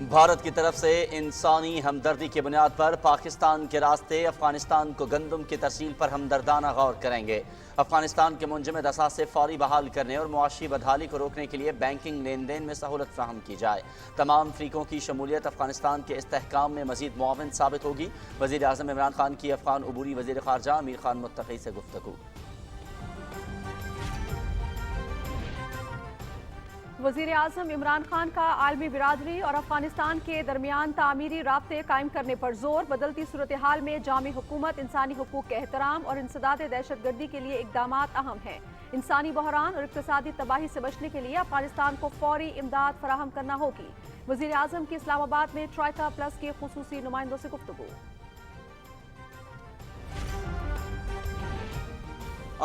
بھارت کی طرف سے انسانی ہمدردی کی بنیاد پر پاکستان کے راستے افغانستان کو گندم کی ترسیل پر ہمدردانہ غور کریں گے۔ افغانستان کے منجمد اثاثے فوری بحال کرنے اور معاشی بدحالی کو روکنے کے لیے بینکنگ لین دین میں سہولت فراہم کی جائے۔ تمام فریقوں کی شمولیت افغانستان کے استحکام میں مزید معاون ثابت ہوگی۔ وزیر اعظم عمران خان کی افغان عبوری وزیر خارجہ امیر خان متقی سے گفتگو۔ وزیر اعظم عمران خان کا عالمی برادری اور افغانستان کے درمیان تعمیری رابطے قائم کرنے پر زور۔ بدلتی صورتحال میں جامع حکومت، انسانی حقوق کے احترام اور انسداد دہشت گردی کے لیے اقدامات اہم ہیں۔ انسانی بحران اور اقتصادی تباہی سے بچنے کے لیے افغانستان کو فوری امداد فراہم کرنا ہوگی۔ وزیر اعظم کی اسلام آباد میں ٹرائٹا پلس کے خصوصی نمائندوں سے گفتگو۔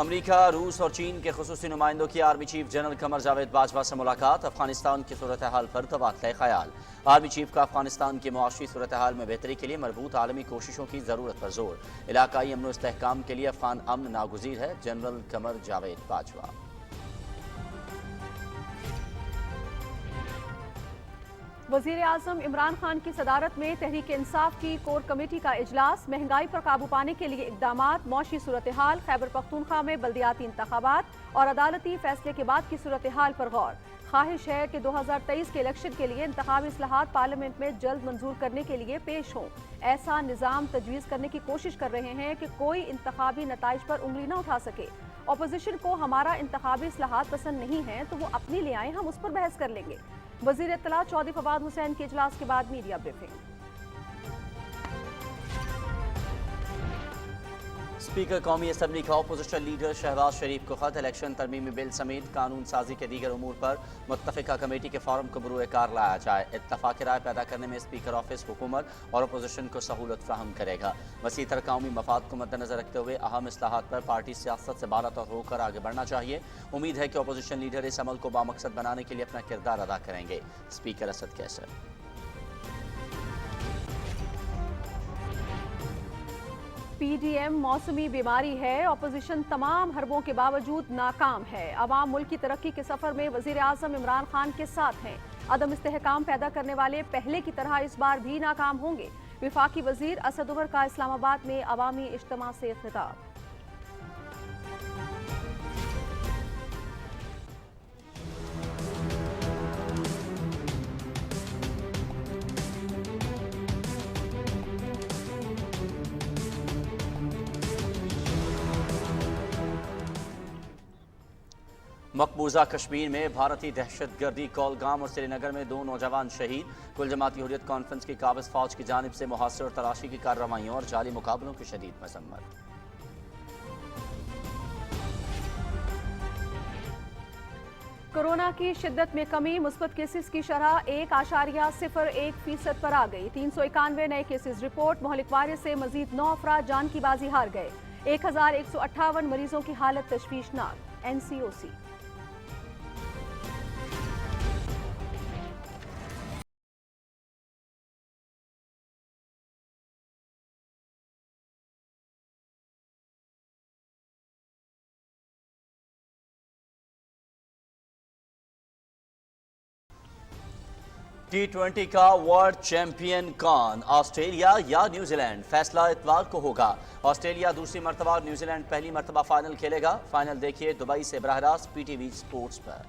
امریکہ، روس اور چین کے خصوصی نمائندوں کی army chief general Qamar Javed Bajwa سے ملاقات۔ افغانستان کی صورتحال پر تبادلہ خیال۔ آرمی چیف کا افغانستان کی معاشی صورتحال میں بہتری کے لیے مربوط عالمی کوششوں کی ضرورت پر زور۔ علاقائی امن و استحکام کے لیے افغان امن ناگزیر ہے: جنرل قمر جاوید باجوہ۔ وزیر اعظم عمران خان کی صدارت میں تحریک انصاف کی کور کمیٹی کا اجلاس۔ مہنگائی پر قابو پانے کے لیے اقدامات، معاشی صورتحال، خیبر پختونخوا میں بلدیاتی انتخابات اور عدالتی فیصلے کے بعد کی صورتحال پر غور۔ خواہش ہے کہ 2023 کے الیکشن کے لیے انتخابی اصلاحات پارلیمنٹ میں جلد منظور کرنے کے لیے پیش ہوں۔ ایسا نظام تجویز کرنے کی کوشش کر رہے ہیں کہ کوئی انتخابی نتائج پر انگلی نہ اٹھا سکے۔ اپوزیشن کو ہمارا انتخابی اصلاحات پسند نہیں ہیں تو وہ اپنی لے آئیں، ہم اس پر بحث کر لیں گے۔ وزیر اطلاع چودھری فواد حسین کے اجلاس کے بعد میڈیا بریفنگ۔ اسپیکر قومی اسمبلی کا اپوزیشن لیڈر شہباز شریف کو خط۔ الیکشن ترمیمی بل سمیت قانون سازی کے دیگر امور پر متفقہ کمیٹی کے فورم کو بروئے کار لایا جائے۔ اتفاق رائے پیدا کرنے میں اسپیکر آفس حکومت اور اپوزیشن کو سہولت فراہم کرے گا۔ وسیع تر قومی مفاد کو مد نظر رکھتے ہوئے اہم اصلاحات پر پارٹی سیاست سے بالا تر ہو کر آگے بڑھنا چاہیے۔ امید ہے کہ اپوزیشن لیڈر اس عمل کو بامقصد بنانے کے لیے اپنا کردار ادا کریں گے: اسپیکر اسد کیسر۔ پی ڈی ایم موسمی بیماری ہے، اپوزیشن تمام حربوں کے باوجود ناکام ہے۔ عوام ملک کی ترقی کے سفر میں وزیر اعظم عمران خان کے ساتھ ہیں۔ عدم استحکام پیدا کرنے والے پہلے کی طرح اس بار بھی ناکام ہوں گے۔ وفاقی وزیر اسد عمر کا اسلام آباد میں عوامی اجتماع سے خطاب۔ مقبوضہ کشمیر میں بھارتی دہشت گردی کولگام اور سری نگر میں 2 نوجوان شہید۔ کل جماعتی حریت کانفرنس کی قابض فوج کی جانب سے محاصرے اور تلاشی کی کارروائیوں اور جعلی مقابلوں کی شدید مذمت۔ کورونا کی شدت میں کمی، مثبت کیسز کی شرح 1.01% پر آ گئی۔ 391 نئے کیسز رپورٹ۔ مہلک وائرس سے مزید 9 افراد جان کی بازی ہار گئے۔ 1158 مریضوں کی حالت تشویشناک۔ NCOC۔ T20 کا ورلڈ چیمپئن کون؟ آسٹریلیا یا نیوزی لینڈ؟ فیصلہ اتوار کو ہوگا۔ آسٹریلیا دوسری مرتبہ اور نیوزی لینڈ پہلی مرتبہ فائنل کھیلے گا۔ فائنل دیکھیے دبئی سے براہ راست PTV سپورٹس پر۔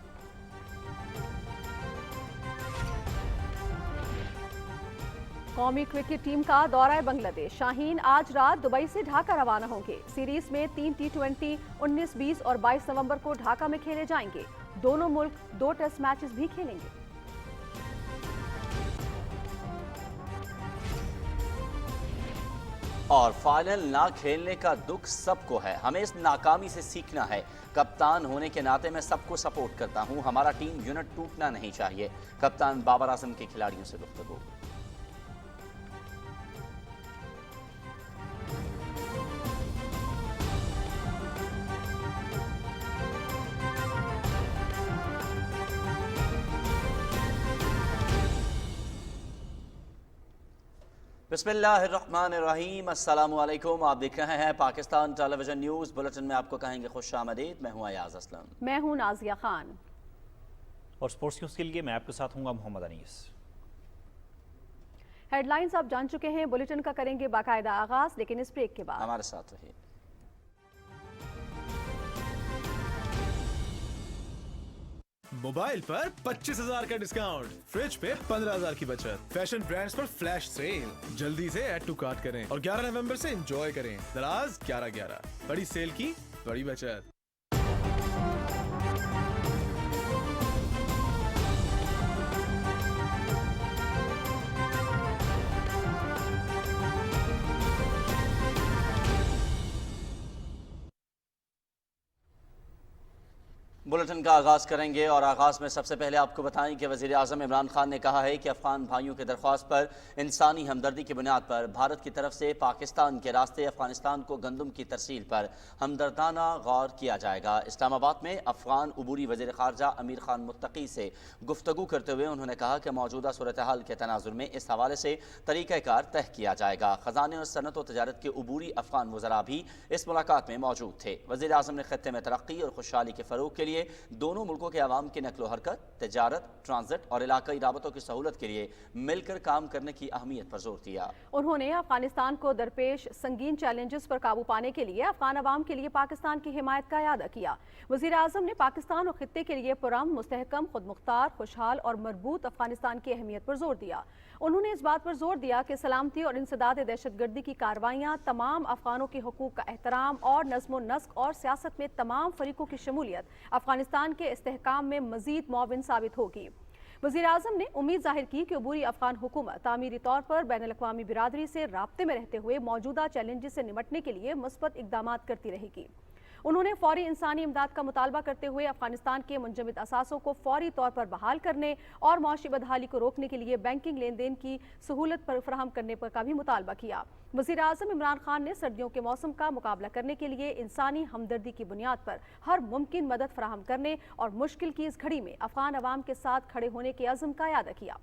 قومی کرکٹ ٹیم کا دورہ بنگلہ دیش۔ شاہین آج رات دبئی سے ڈھاکہ روانہ ہوں گے۔ سیریز میں 3 T20 19، 20 اور 22 نومبر کو ڈھاکہ میں کھیلے جائیں گے۔ دونوں ملک 2 ٹیسٹ میچز بھی کھیلیں گے۔ اور فائنل نہ کھیلنے کا دکھ سب کو ہے، ہمیں اس ناکامی سے سیکھنا ہے۔ کپتان ہونے کے ناطے میں سب کو سپورٹ کرتا ہوں، ہمارا ٹیم یونٹ ٹوٹنا نہیں چاہیے۔ کپتان بابر اعظم کی کھلاڑیوں سے گفتگو۔ بسم اللہ الرحمن الرحیم، السلام علیکم۔ آپ دیکھ رہے ہیں پاکستان ٹیلی ویژن نیوز بلٹن میں، آپ کو کہیں گے خوش آمدید۔ میں ہوں ایاز اسلم۔ میں ہوں نازیہ خان۔ اور سپورٹس نیوز کے لیے میں آپ کے ساتھ ہوں گا محمد انیس۔ हेडलाइंस आप जान चुके हैं, बुलेटिन का करेंगे बाकायदा आगाज, लेकिन इस ब्रेक के बाद हमारे साथ रहिए। मोबाइल पर 25,000 का डिस्काउंट, फ्रिज पे 15,000 की बचत, फैशन ब्रांड्स पर फ्लैश सेल। जल्दी से ऐड टू कार्ट करें और 11 नवंबर से एंजॉय करें। दराज 11/11, बड़ी सेल की बड़ी बचत। बुलेटिन का आगाज़ करेंगे और आगाज़ में सबसे पहले आपको बताएं कि वज़ीर आज़म इमरान खान ने कहा है कि अफ़गान भाइयों की दरख्वास्त पर इंसानी हमदर्दी की बुनियाद पर भारत की तरफ से पाकिस्तान के रास्ते अफ़गानिस्तान को गंदम की तरसील पर हमदर्दाना गौर किया जाएगा। इस्लामाबाद में अफ़गान उबूरी वज़ीर ख़ारजा अमीर खान मुत्तकी से गुफ्तगू करते हुए उन्होंने कहा कि मौजूदा सूरत हाल के तनाजुर में इस हवाले से तरीक़ाकार तय किया जाएगा। ख़जाने और सनत व तजारत के उबूरी अफ़गान वज़रा भी इस मुलाकात में मौजूद थे। वज़ीर आज़म ने ख़त्ते में तरक्की और खुशहाली के फ़रोग़ के लिए दोनों मुल्कों के अवाम की नकलो हरकत, तजारत, ट्रांजिट और इलाकाई राबतों की सहूलत के लिए मिलकर काम करने की अहमियत पर जोर दिया। उन्होंने अफगानिस्तान को दरपेश संगीन चैलेंजेस पर काबू पाने के लिए अफगान अवाम के लिए पाकिस्तान की हिमायत का इयादा किया। वज़ीर आज़म ने पाकिस्तान और खित्ते के लिए पुरअमन, मुस्तहकम, खुद मुख्तार, खुशहाल और मरबूत अफगानिस्तान की अहमियत पर जोर दिया। उन्होंने इस बात पर जोर दिया कि सलामती और इंसदाद दहशतगर्दी की कार्रवाइयाँ, तमाम अफगानों के हकूक़ का एहतराम और नज़्म व नस्क और सियासत में तमाम फरीकों की शमूलियत अफगानिस्तान के इस्तेहकाम में मज़ीद मुआविन साबित होगी। वज़ीर आज़म ने उम्मीद जाहिर की कि अबूरी अफगान हुकूमत तामीरी तौर पर बैनुल अक़वामी बिरादरी से राब्ते में रहते हुए मौजूदा चैलेंजेस से निपटने के लिए मुस्बत इक़दामात करती रहेगी। उन्होंने फौरी इंसानी इमदाद का मुतालबा करते हुए अफगानिस्तान के मुंजमद असासों को फौरी तौर पर बहाल करने और मौशी बदहाली को रोकने के लिए बैंकिंग लेन देन की सहूलत पर फराहम करने पर का भी मुतालबा किया। वज़ीर आज़म इमरान खान ने सर्दियों के मौसम का मुकाबला करने के लिए इंसानी हमदर्दी की बुनियाद पर हर मुमकिन मदद फराहम करने और मुश्किल की इस घड़ी में अफगान अवाम के साथ खड़े होने के अज़्म का इयादा किया।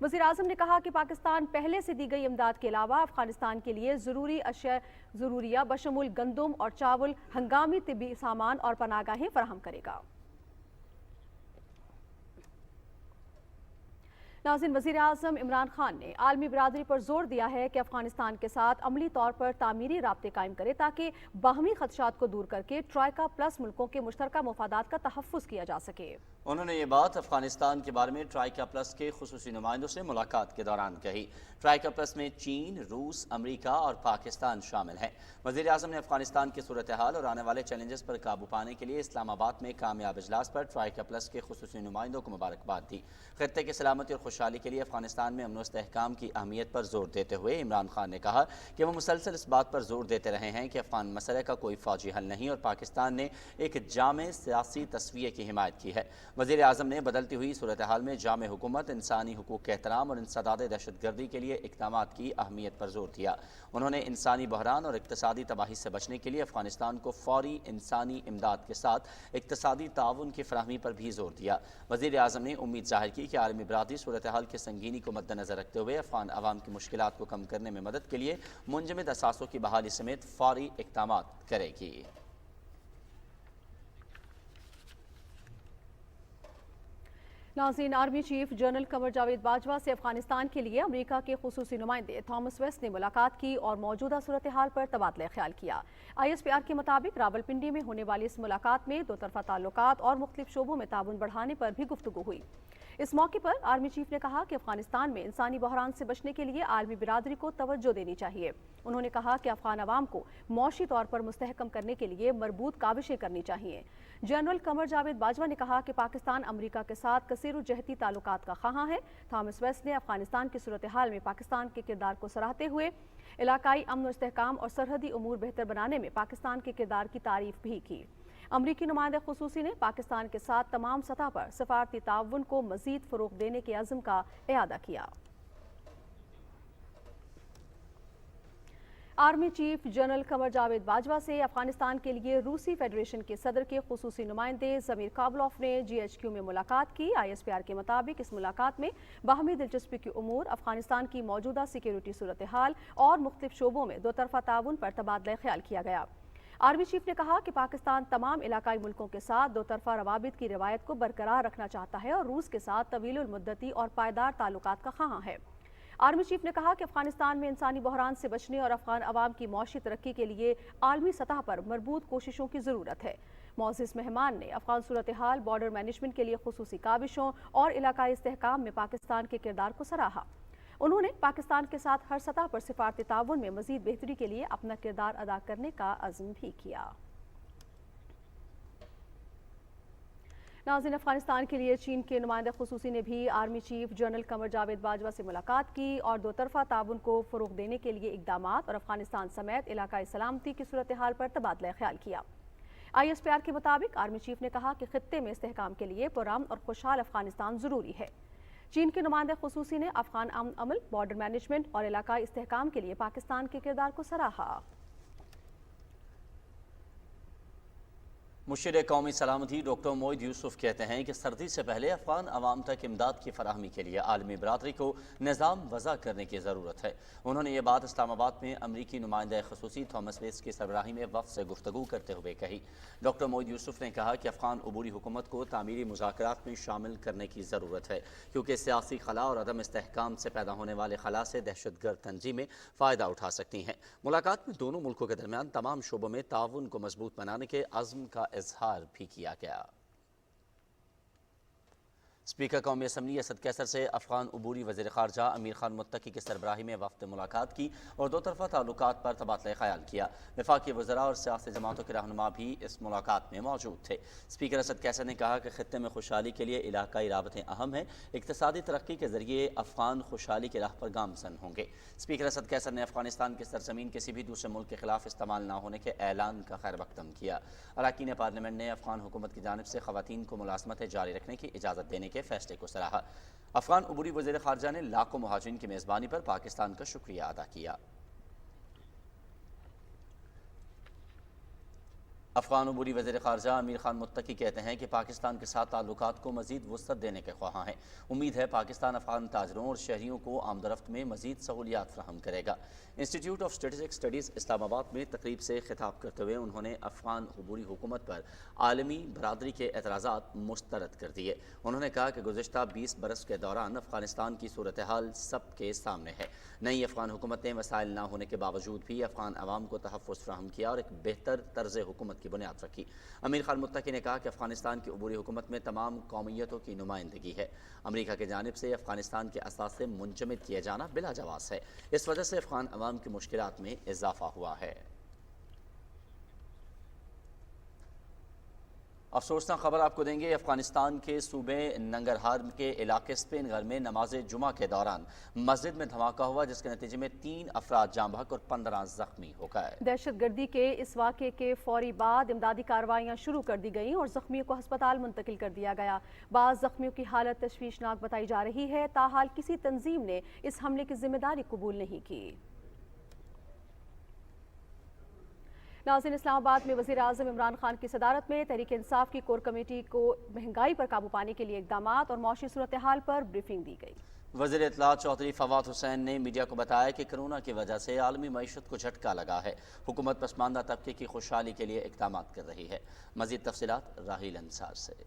वज़ीर आज़म ने कहा कि पाकिस्तान पहले से दी गई इमदाद के अलावा अफगानिस्तान के लिए ज़रूरी अशिया ज़रूरिया बशमूल गंदम और चावल, हंगामी तिब्बी सामान और पनागाहें फराहम करेगा। नाज़रीन, वज़ीर आज़म इमरान खान ने आलमी बिरादरी पर जोर दिया है कि अफगानिस्तान के साथ अमली तौर पर तामीरी राब्ते कायम करे ताकि बाहमी खदशात को दूर करके ट्राइका प्लस मुल्कों के मुश्तरका मफादात का तहफ़्फ़ुज़ किया जा सके। उन्होंने ये बात अफगानिस्तान के बारे में ट्राइका प्लस के खुसूसी नुमाइंदों से मुलाकात के दौरान कही। ट्राइका प्लस में चीन, रूस, अमरीका और पाकिस्तान शामिल हैं। वज़ीर आज़म ने अफगानिस्तान की सूरत हाल और आने वाले चैलेंजेस पर काबू पाने के लिए इस्लामाबाद में कामयाब इजलास पर ट्राइका प्लस के खुसूसी नुमाइंदों को मुबारकबाद दी। खित्ते की सलामती और खुशहाली के लिए अफगानिस्तान में अमन व इस्तेहकाम की अहमियत पर जोर देते हुए इमरान खान ने कहा कि वो मुसलसल इस बात पर जोर देते रहे हैं कि अफगान मसले का कोई फौजी हल नहीं और पाकिस्तान ने एक जामे सियासी तस्वीर की हिमायत की है। वज़ीर आज़म ने बदलती हुई सूरत हाल में जामे हुकूमत, इंसानी हुकूक के एहतराम और इंसदाद दहशतगर्दी के लिए इक़दामात की अहमियत पर जोर दिया। उन्होंने इंसानी बहरान और इक़्तिसादी तबाही से बचने के लिए अफगानिस्तान को फौरी इंसानी इमदाद के साथ इक़्तिसादी ताउन की फराहमी पर भी जोर दिया। वज़ीर आज़म ने उम्मीद जाहिर की कि आलमी बिरादरी सूरत हाल के संगीनी को मद्देनजर रखते हुए अफगान अवाम की मुश्किलात को कम करने में मदद के लिए मुंजमद असासों की बहाली समेत फौरी इक़दामात करेगी। नाज़रीन, army chief general Qamar Javed Bajwa से अफगानिस्तान के लिए अमेरिका के खुसूसी नुमाइंदे थॉमस वेस्ट ने मुलाकात की और मौजूदा सूरत हाल पर तबादला ख्याल किया। ISPR के मुताबिक रावलपिंडी में होने वाली इस मुलाकात में दो तरफा ताल्लुकात और मुख्तलिफ शोबों में ताउन बढ़ाने पर भी गुफ्तगू हुई। इस मौके पर आर्मी चीफ ने कहा कि अफगानिस्तान में इंसानी बहरान से बचने के लिए आलमी बिरादरी को तवज्जो देनी चाहिए। उन्होंने कहा कि अफगान अवाम को मौशी तौर पर मुस्तहकम करने के लिए मरबूत काविशें करनी चाहिए। जनरल कमर जावेद बाजवा ने कहा कि पाकिस्तान अमरीका के साथ कसीर जहती ताल्लुकात का ख़्वाह है। थॉमस वेस्ट ने अफगानिस्तान की सूरत हाल में पाकिस्तान के किरदार को सराहते हुए इलाकाई अमन और इस्तेहकाम और सरहदी उमूर बेहतर बनाने में पाकिस्तान के किरदार की तारीफ भी की। अमरीकी नुमाइंदे खुसूसी ने पाकिस्तान के साथ तमाम सतह पर सफारती ताउन को मज़ीद फ़रोग़ देने के अज़्म का इयादा किया। Army chief general Qamar Javed Bajwa से अफगानिस्तान के लिए रूसी फेडरेशन के सदर के खुसूसी नुमाइंदे ज़मीर काबुलोफ ने GHQ में मुलाकात की। ISPR के मुताबिक इस मुलाकात में बाहमी दिलचस्पी के उमूर, अफगानिस्तान की मौजूदा सिक्योरिटी सूरत हाल और मुख्तलिफ शोबों में दो तरफा ताउन पर तबादला ख्याल किया गया। आर्मी चीफ ने कहा कि पाकिस्तान तमाम इलाकाई मुल्कों के साथ दो तरफा रवाबित की रिवायत को बरकरार रखना चाहता है और रूस के साथ तवील मुद्दती और पायदार ताल्लुकात का ख़्वाह है। आर्मी चीफ ने कहा कि अफगानिस्तान में इंसानी बहरान से बचने और अफगान अवाम की मौशी तरक्की के लिए आलमी सतह पर मजबूत कोशिशों की ज़रूरत है। मोअज़्ज़िज़ मेहमान ने अफगान सूरत हाल, बॉर्डर मैनेजमेंट के लिए खुसूसी काविशों और इलाकाई इस्तेहकाम में पाकिस्तान के किरदार को सराहा। उन्होंने पाकिस्तान के साथ हर सतह पर सिफारती ताउन में मज़ीद बेहतरी के लिए अपना किरदार अदा करने का अज़्म भी किया। नाज़रीन, अफगानिस्तान के लिए चीन के नुमाइंदा खुसूसी ने भी army chief general Qamar Javed Bajwa से मुलाकात की और दो तरफा ताउन को फ़रोग़ देने के लिए इक़दामात और अफगानिस्तान समेत इलाकाई सलामती की सूरत हाल पर तबादला ख्याल किया। ISPR के मुताबिक आर्मी चीफ ने कहा कि खित्ते में इस्तेहकाम के लिए पुरअमन और खुशहाल अफगानिस्तान ज़रूरी है। चीन के नुमाइंदा खुसूसी ने अफगान अमल, बॉर्डर मैनेजमेंट और इलाकाई इस्तेहकाम के लिए पाकिस्तान के किरदार को सराहा। मुशीर कौमी सलामती डॉक्टर मोइद यूसुफ कहते हैं कि सर्दी से पहले अफगान अवाम तक इमदाद की फराहमी के लिए आलमी बरादरी को निज़ाम वज़ा करने की ज़रूरत है। उन्होंने ये बात इस्लामाबाद में अमरीकी नुमाइंदा खुसूसी थॉमस वेस्ट की सरबराही में वफ़द से गुफ्तगू करते हुए कही। डॉक्टर मोइद यूसुफ ने कहा कि अफगान अबूरी हुकूमत को तामीरी मुज़ाकरात में शामिल करने की ज़रूरत है, क्योंकि सियासी खला और अदम इस्तेहकाम से पैदा होने वाले खला से दहशतगर्द तंजीमें फ़ायदा उठा सकती हैं। मुलाकात में दोनों मुल्कों के दरमियान तमाम शोबों में ताउन को मजबूत बनाने के अज़्म का इजहार भी किया गया। स्पीकर कौमी असम्बली असद कैसर से अफगान अबूरी वज़ीर ख़ारजा अमीर खान मुत्तकी की सरबराही में वफ़द मुलाकात की और दो तरफ़ा ताल्लुकात पर तबादला ख़याल किया। वफ़ाक़ी वज़रा और सियासी जमातों के रहनुमा भी इस मुलाकात में मौजूद थे। स्पीकर असद कैसर ने कहा कि खित्ते में खुशहाली के लिए इलाकाई राबतें अहम हैं। इक़्तिसादी तरक्की के ज़रिए अफ़गान खुशहाली की राह पर गामज़न होंगे। स्पीकर असद कैसर ने अफ़गानिस्तान की सरज़मीन किसी भी दूसरे मुल्क के खिलाफ इस्तेमाल न होने के ऐलान का खैर मक़दम किया। अरकान पार्लियामेंट ने अफ़गान हुकूमत की जानिब से ख़वातीन को मुलाज़मतें जारी रखने की इजाज़त देने के फैसले को सराहा। अफगान अबूरी वज़ीर ख़ारजा ने लाखों मुहाजिरीन की मेज़बानी पर पाकिस्तान का शुक्रिया अदा किया। अफगान अबूरी वज़ीर ख़ारजा अमीर खान मुत्तकी कहते हैं कि पाकिस्तान के साथ ताल्लुकात को मज़ीद वुसअत देने के ख्वाहां हैं। उम्मीद है पाकिस्तान अफगान ताजरों और शहरियों को आमदरफ्त में मज़ीद सहूलियात फ़राहम करेगा। Institute of strategic studies Islamabad में तकरीब से खिताब करते हुए उन्होंने अफगान अबूरी हुकूमत पर आलमी बरादरी के एतराज़ात मुस्तरद कर दिए। उन्होंने कहा कि गुज़िश्ता 20 बरस के दौरान अफगानिस्तान की सूरत हाल सबके सामने है। नई अफगान हुकूमत ने वसाइल न होने के बावजूद भी अफगान अवाम को तहफ़्फ़ुज़ फ़राहम किया और एक बेहतर तर्ज़ हुकूमत की बुनियाद रखी। अमीर खान मुत्तकी ने कहा कि अफगानिस्तान की अबूरी हुकूमत में तमाम कौमियतों की नुमाइंदगी है। अमेरिका की जानिब से अफगानिस्तान के असासे मुंजमद किए जाना बिला जवाज़ है। इस वजह से अफगान अवाम की मुश्किलात में इजाफा हुआ है। अफसोसनाक खबर आपको देंगे, अफगानिस्तान के सूबे नंगरहार के इलाके स्पेन घर में नमाज जुमा के दौरान मस्जिद में धमाका हुआ, जिसके नतीजे में 3 अफराद जाँ बहक और 15 जख्मी हो गए। दहशत गर्दी के इस वाक़े के फौरी बाद इमदादी कार्रवाइयाँ शुरू कर दी गईं और जख्मियों को अस्पताल मुंतकिल कर दिया गया। बाज़ जख्मियों की हालत तशवीशनाक बताई जा रही है। ताहाल किसी तंजीम ने इस हमले की जिम्मेदारी कबूल नहीं की। नाज़रीन, इस्लामाबाद में वज़ीर आज़म इमरान खान की सदारत में तहरीक इंसाफ की कोर कमेटी को महंगाई पर काबू पाने के लिए इक़दामात और मौशी सूरत हाल पर ब्रीफिंग दी गई। वज़ीर इत्तलात चौधरी फवाद हुसैन ने मीडिया को बताया कि कोरोना की वजह से आलमी मईशत को झटका लगा है। हुकूमत पसमानदा तबके की खुशहाली के लिए इक़दामात कर रही है। मज़ीद तफसीलात राहील अंसार से।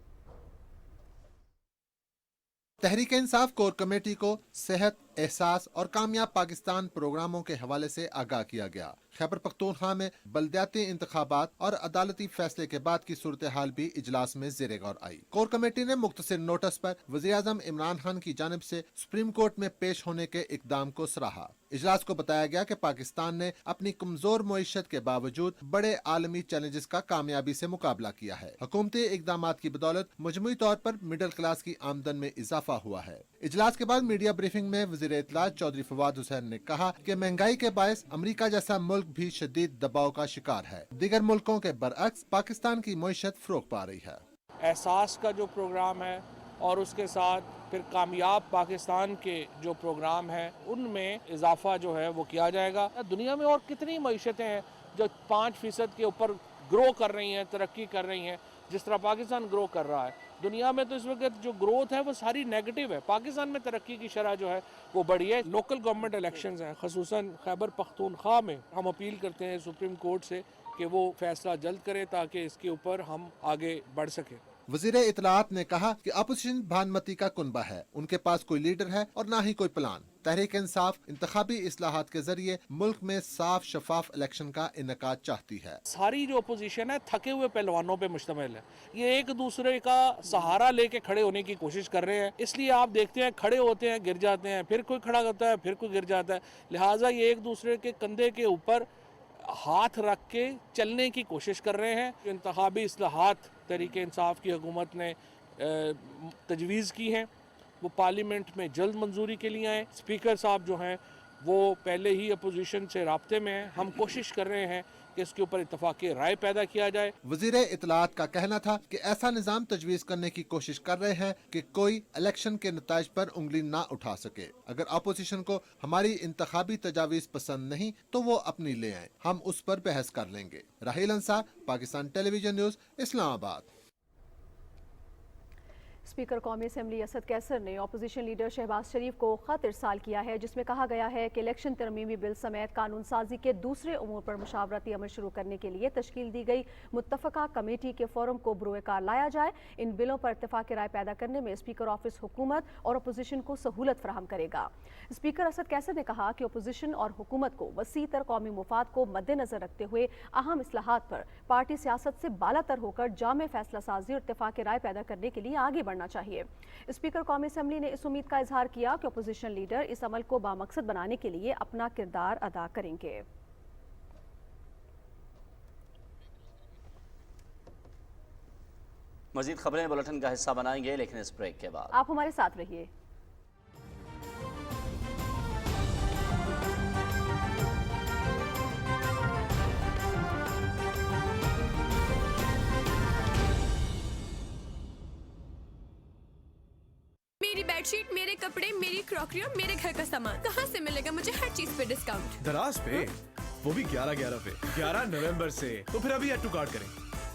तहरीक इंसाफ कोर कमेटी को सेहत, एहसास और कामयाब पाकिस्तान प्रोग्रामों के हवाले से आगाह किया गया। खैबर पख्तूनख्वा में बल्दियाती इंतखाबात और अदालती फैसले के बाद की सूरत हाल भी इजलास में ज़ेरे गौर आई। कोर कमेटी ने मुख्तसर नोटिस पर वज़ीर आज़म इमरान खान की जानिब से सुप्रीम कोर्ट में पेश होने के इकदाम को सराहा। इजलास को बताया गया कि पाकिस्तान ने अपनी कमजोर मईशत के बावजूद बड़े आलमी चैलेंजेस का कामयाबी से मुकाबला किया है। हुकूमती इकदामात की बदौलत मजमूई तौर पर मिडिल क्लास की आमदन में इजाफा हुआ है। इजलास के बाद मीडिया ब्रीफिंग में वज़ीर इत्तलात चौधरी फवाद हुसैन ने कहा कि महंगाई के बायस अमेरिका जैसा मुल्क भी शदीद दबाव का शिकार है। दीगर मुल्कों के बरअक्स पाकिस्तान की मईशत फ़रोग पा रही है। एहसास का जो प्रोग्राम है और उसके साथ फिर कामयाब पाकिस्तान के जो प्रोग्राम हैं उनमें इजाफा जो है वो किया जाएगा। दुनिया में और कितनी मईशतें हैं जो 5% के ऊपर ग्रो कर रही हैं, तरक्की कर रही हैं, जिस तरह पाकिस्तान ग्रो कर रहा है। दुनिया में तो इस वक्त जो ग्रोथ है वो सारी नेगेटिव है। पाकिस्तान में तरक्की की शरह जो है वो बढ़ी है। लोकल गवर्नमेंट इलेक्शंस हैं, खसूसन खैबर पख्तूनख्वा में हम अपील करते हैं सुप्रीम कोर्ट से कि वो फैसला जल्द करे ताकि इसके ऊपर हम आगे बढ़ सकें। वज़ीर इत्तलाआत ने कहा कि अपोजिशन भानमती का कुनबा है, उनके पास कोई लीडर है और ना ही कोई प्लान। तहरीक इंसाफ इंतखाबी इस्लाहात के जरिए मुल्क में साफ शफाफ इलेक्शन का इनेकाद चाहती है। सारी जो अपोजिशन है थके हुए पहलवानों पे मुश्तमिल है, ये एक दूसरे का सहारा लेके खड़े होने की कोशिश कर रहे हैं, इसलिए आप देखते हैं खड़े होते हैं गिर जाते हैं, फिर कोई खड़ा होता है फिर कोई गिर जाता है, लिहाजा ये एक दूसरे के कंधे के ऊपर हाथ रख के चलने की कोशिश कर रहे हैं। इंतखाबी इस्लाहात तहरीक इंसाफ की हुकूमत ने तजवीज़ की हैं, वो पार्लियामेंट में जल्द मंजूरी के लिए आए। स्पीकर साहब जो हैं वो पहले ही अपोजिशन से राब्ते में हैं, हम कोशिश कर रहे हैं कि इसके ऊपर इत्तफाक़ी राय पैदा किया जाए। वज़ीर इत्तलाआत का कहना था कि ऐसा निज़ाम तजवीज़ करने की कोशिश कर रहे हैं कि कोई इलेक्शन के नताइज पर उंगली ना उठा सके। अगर अपोजिशन को हमारी इंतखाबी तजावीज़ पसंद नहीं तो वो अपनी ले आए, हम उस पर बहस कर लेंगे। Raheel Ansar, Pakistan television news, Islamabad. Speaker कौमी असम्बली असद कैसर ने अपोजिशन लीडर शहबाज शरीफ को खत इरसाल किया है, जिसमें कहा गया है कि इलेक्शन तरमीमी बिल समेत कानून साजी के दूसरे उमूर पर मुशावरती अमल शुरू करने के लिए तश्कील दी गई मुत्तफ़क़ा कमेटी के फोरम को बरोए कार लाया जाए। इन बिलों पर इत्तफाक़ राय पैदा करने में स्पीकर ऑफिस हुकूमत और अपोजिशन को सहूलत फराहम करेगा। स्पीकर असद कैसर ने कहा कि अपोजिशन और हुकूमत को वसी तर कौमी मुफाद को मद्देनजर रखते हुए अहम इस्लाहात पर पार्टी सियासत से बालातर होकर जामे फैसला साजी और इत्तफाक़ राय पैदा करने के लिए आगे बढ़ना चाहिए। स्पीकर कौमी असम्बली ने इस उम्मीद का इजहार किया कि अपोजिशन लीडर इस अमल को बामकसद बनाने के लिए अपना किरदार अदा करेंगे। मजीद खबरें बुलेटिन का हिस्सा बनाएंगे, लेकिन इस ब्रेक के बाद आप हमारे साथ रहिए। मेरी बेडशीट, मेरे कपड़े, मेरी क्रॉकरी और मेरे घर का सामान, कहाँ से मिलेगा मुझे हर चीज पे डिस्काउंट? दराज पे, वो भी 11/11 पे, 11 नवंबर से। तो फिर अभी ऐड टू कार्ट करें।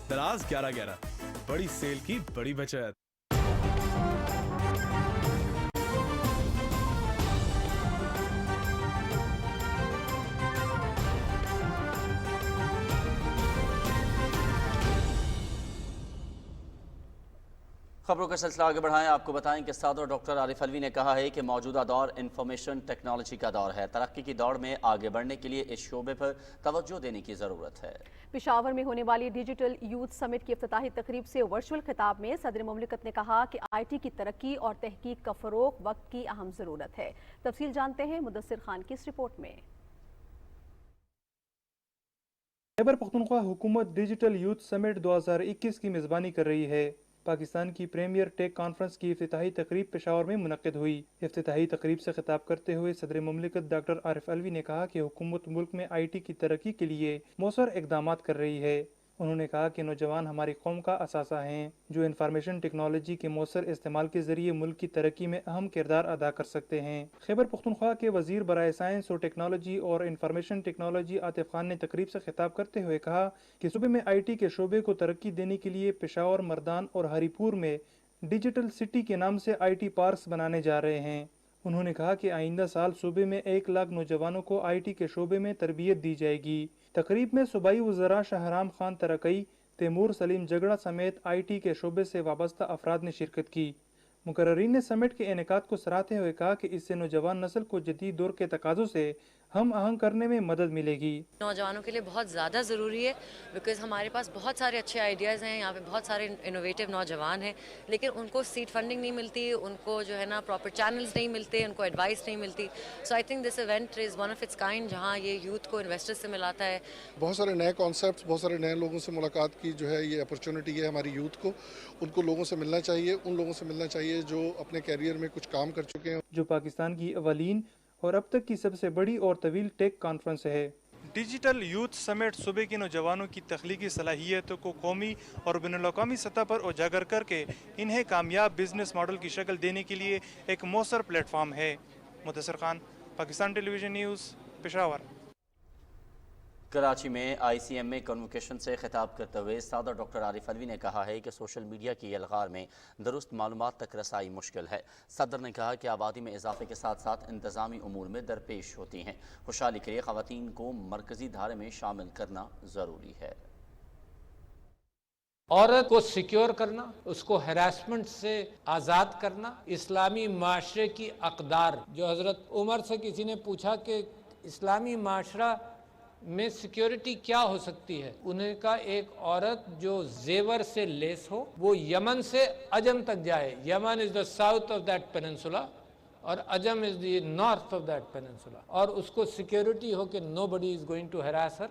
दराज 11/11, बड़ी सेल की बड़ी बचत। खबरों का सिलसिला आगे बढ़ाएं। आपको बताएं कि सदर डॉक्टर आरिफ अलवी ने कहा है कि मौजूदा दौर इंफॉर्मेशन टेक्नोलॉजी का दौर है। तरक्की की दौड़ में आगे बढ़ने के लिए इस शोबे पर तवज्जो देने की ज़रूरत है। पेशावर में होने वाली डिजिटल यूथ समिट की इफ्तिताही तकरीब से वर्चुअल खिताब में सदर मुमलिकत ने कहा कि IT की तरक्की और तहकीक का फ़रोग़ वक्त की अहम ज़रूरत है। तफसील जानते हैं मुदस्सिर खान की इस रिपोर्ट में। खैबर पख्तूनख्वा हुकूमत डिजिटल यूथ समिट 2021 की मेज़बानी कर रही है। पाकिस्तान की प्रीमियर टेक कॉन्फ्रेंस की इफ्तिताही तकरीब पेशावर में मुनक्किद हुई। इफ्तिताही तकरीब से खिताब करते हुए सदर मुमलिकत डॉक्टर आरिफ अलवी ने कहा कि हुकूमत मुल्क में IT की तरक्की के लिए मौसर इक़दामात कर रही है। उन्होंने कहा कि नौजवान हमारी कौम का असासा हैं, जो इंफॉर्मेशन टेक्नोलॉजी के मौसर इस्तेमाल के जरिए मुल्क की तरक्की में अहम किरदार अदा कर सकते हैं। खैबर पख्तूनख्वा के वजीर बराए साइंस और टेक्नोलॉजी और इंफॉर्मेशन टेक्नोलॉजी आतिफ खान ने तकरीब से खिताब करते हुए कहा कि सूबे में IT के शोबे को तरक्की देने के लिए पेशावर, मर्दान और हरीपुर में डिजिटल सिटी के नाम से IT पार्क्स बनाने जा रहे हैं। उन्होंने कहा कि आइंदा साल सूबे में 1 लाख नौजवानों को IT के शोबे में तरबियत दी जाएगी। तकरीब में सूबाई वज़रा शाहराम खान तरकई, तैमूर सलीम जगड़ा समेत IT के शोबे से वाबस्ता अफराद ने शिरकत की। मुकर्रीन ने समिट के इनेकाद को सराहते हुए कहा कि इससे नौजवान नस्ल को जदीद दौर के तकाज़ों से हम आहंग करने में मदद मिलेगी। नौजवानों के लिए बहुत ज़्यादा ज़रूरी है, बिकॉज़ हमारे पास बहुत सारे अच्छे आइडियाज़ हैं, यहाँ पे बहुत सारे इनोवेटिव नौजवान हैं, लेकिन उनको सीड फंडिंग नहीं मिलती, उनको जो है ना प्रॉपर चैनल्स नहीं मिलते, उनको एडवाइस नहीं मिलती। So I think this event is one of its kind, जहाँ ये यूथ को इन्वेस्टर्स से मिलाता है। बहुत सारे नए कॉन्सेप्ट्स, बहुत सारे नए लोगों से मुलाकात की जो है ये अपॉर्चुनिटी है हमारी यूथ को। उनको लोगों से मिलना चाहिए, उन लोगों से मिलना चाहिए जो अपने कैरियर में कुछ काम कर चुके हैं। जो पाकिस्तान की अवलीन और अब तक की सबसे बड़ी और तवील टेक कॉन्फ्रेंस है। डिजिटल यूथ समिट सूबे के नौजवानों की तख्लीकी सलाहियतों को कौमी और बैनुल-अक़वामी सतह पर उजागर करके इन्हें कामयाब बिजनेस मॉडल की शक्ल देने के लिए एक मौसर प्लेटफॉर्म है। Mudassir Khan, Pakistan television news, Peshawar. कराची में ICMA कन्वोकेशन से खिताब करते हुए सदर डॉक्टर आरिफ अलवी ने कहा है कि सोशल मीडिया की अलगार में दुरुस्त मालूमात तक रसाई मुश्किल है। सदर ने कहा कि आबादी में इजाफे के साथ साथ इंतजामी उमूर में दरपेश होती हैं। खुशहाली के लिए ख़वातीन को मरकज़ी धारे में शामिल करना ज़रूरी है। औरत को सिक्योर करना, उसको हैरासमेंट से आज़ाद करना, इस्लामी माशरे की अक़दार। जो हज़रत उमर से किसी ने पूछा कि इस्लामी माशरा में सिक्योरिटी क्या हो सकती है, उन्हें कहा एक औरत जो जेवर से लेस हो, वो यमन से अजम तक जाए। Yemen is the south of that peninsula और अजम is the north of that peninsula, और उसको सिक्योरिटी हो कि nobody is going to harass her,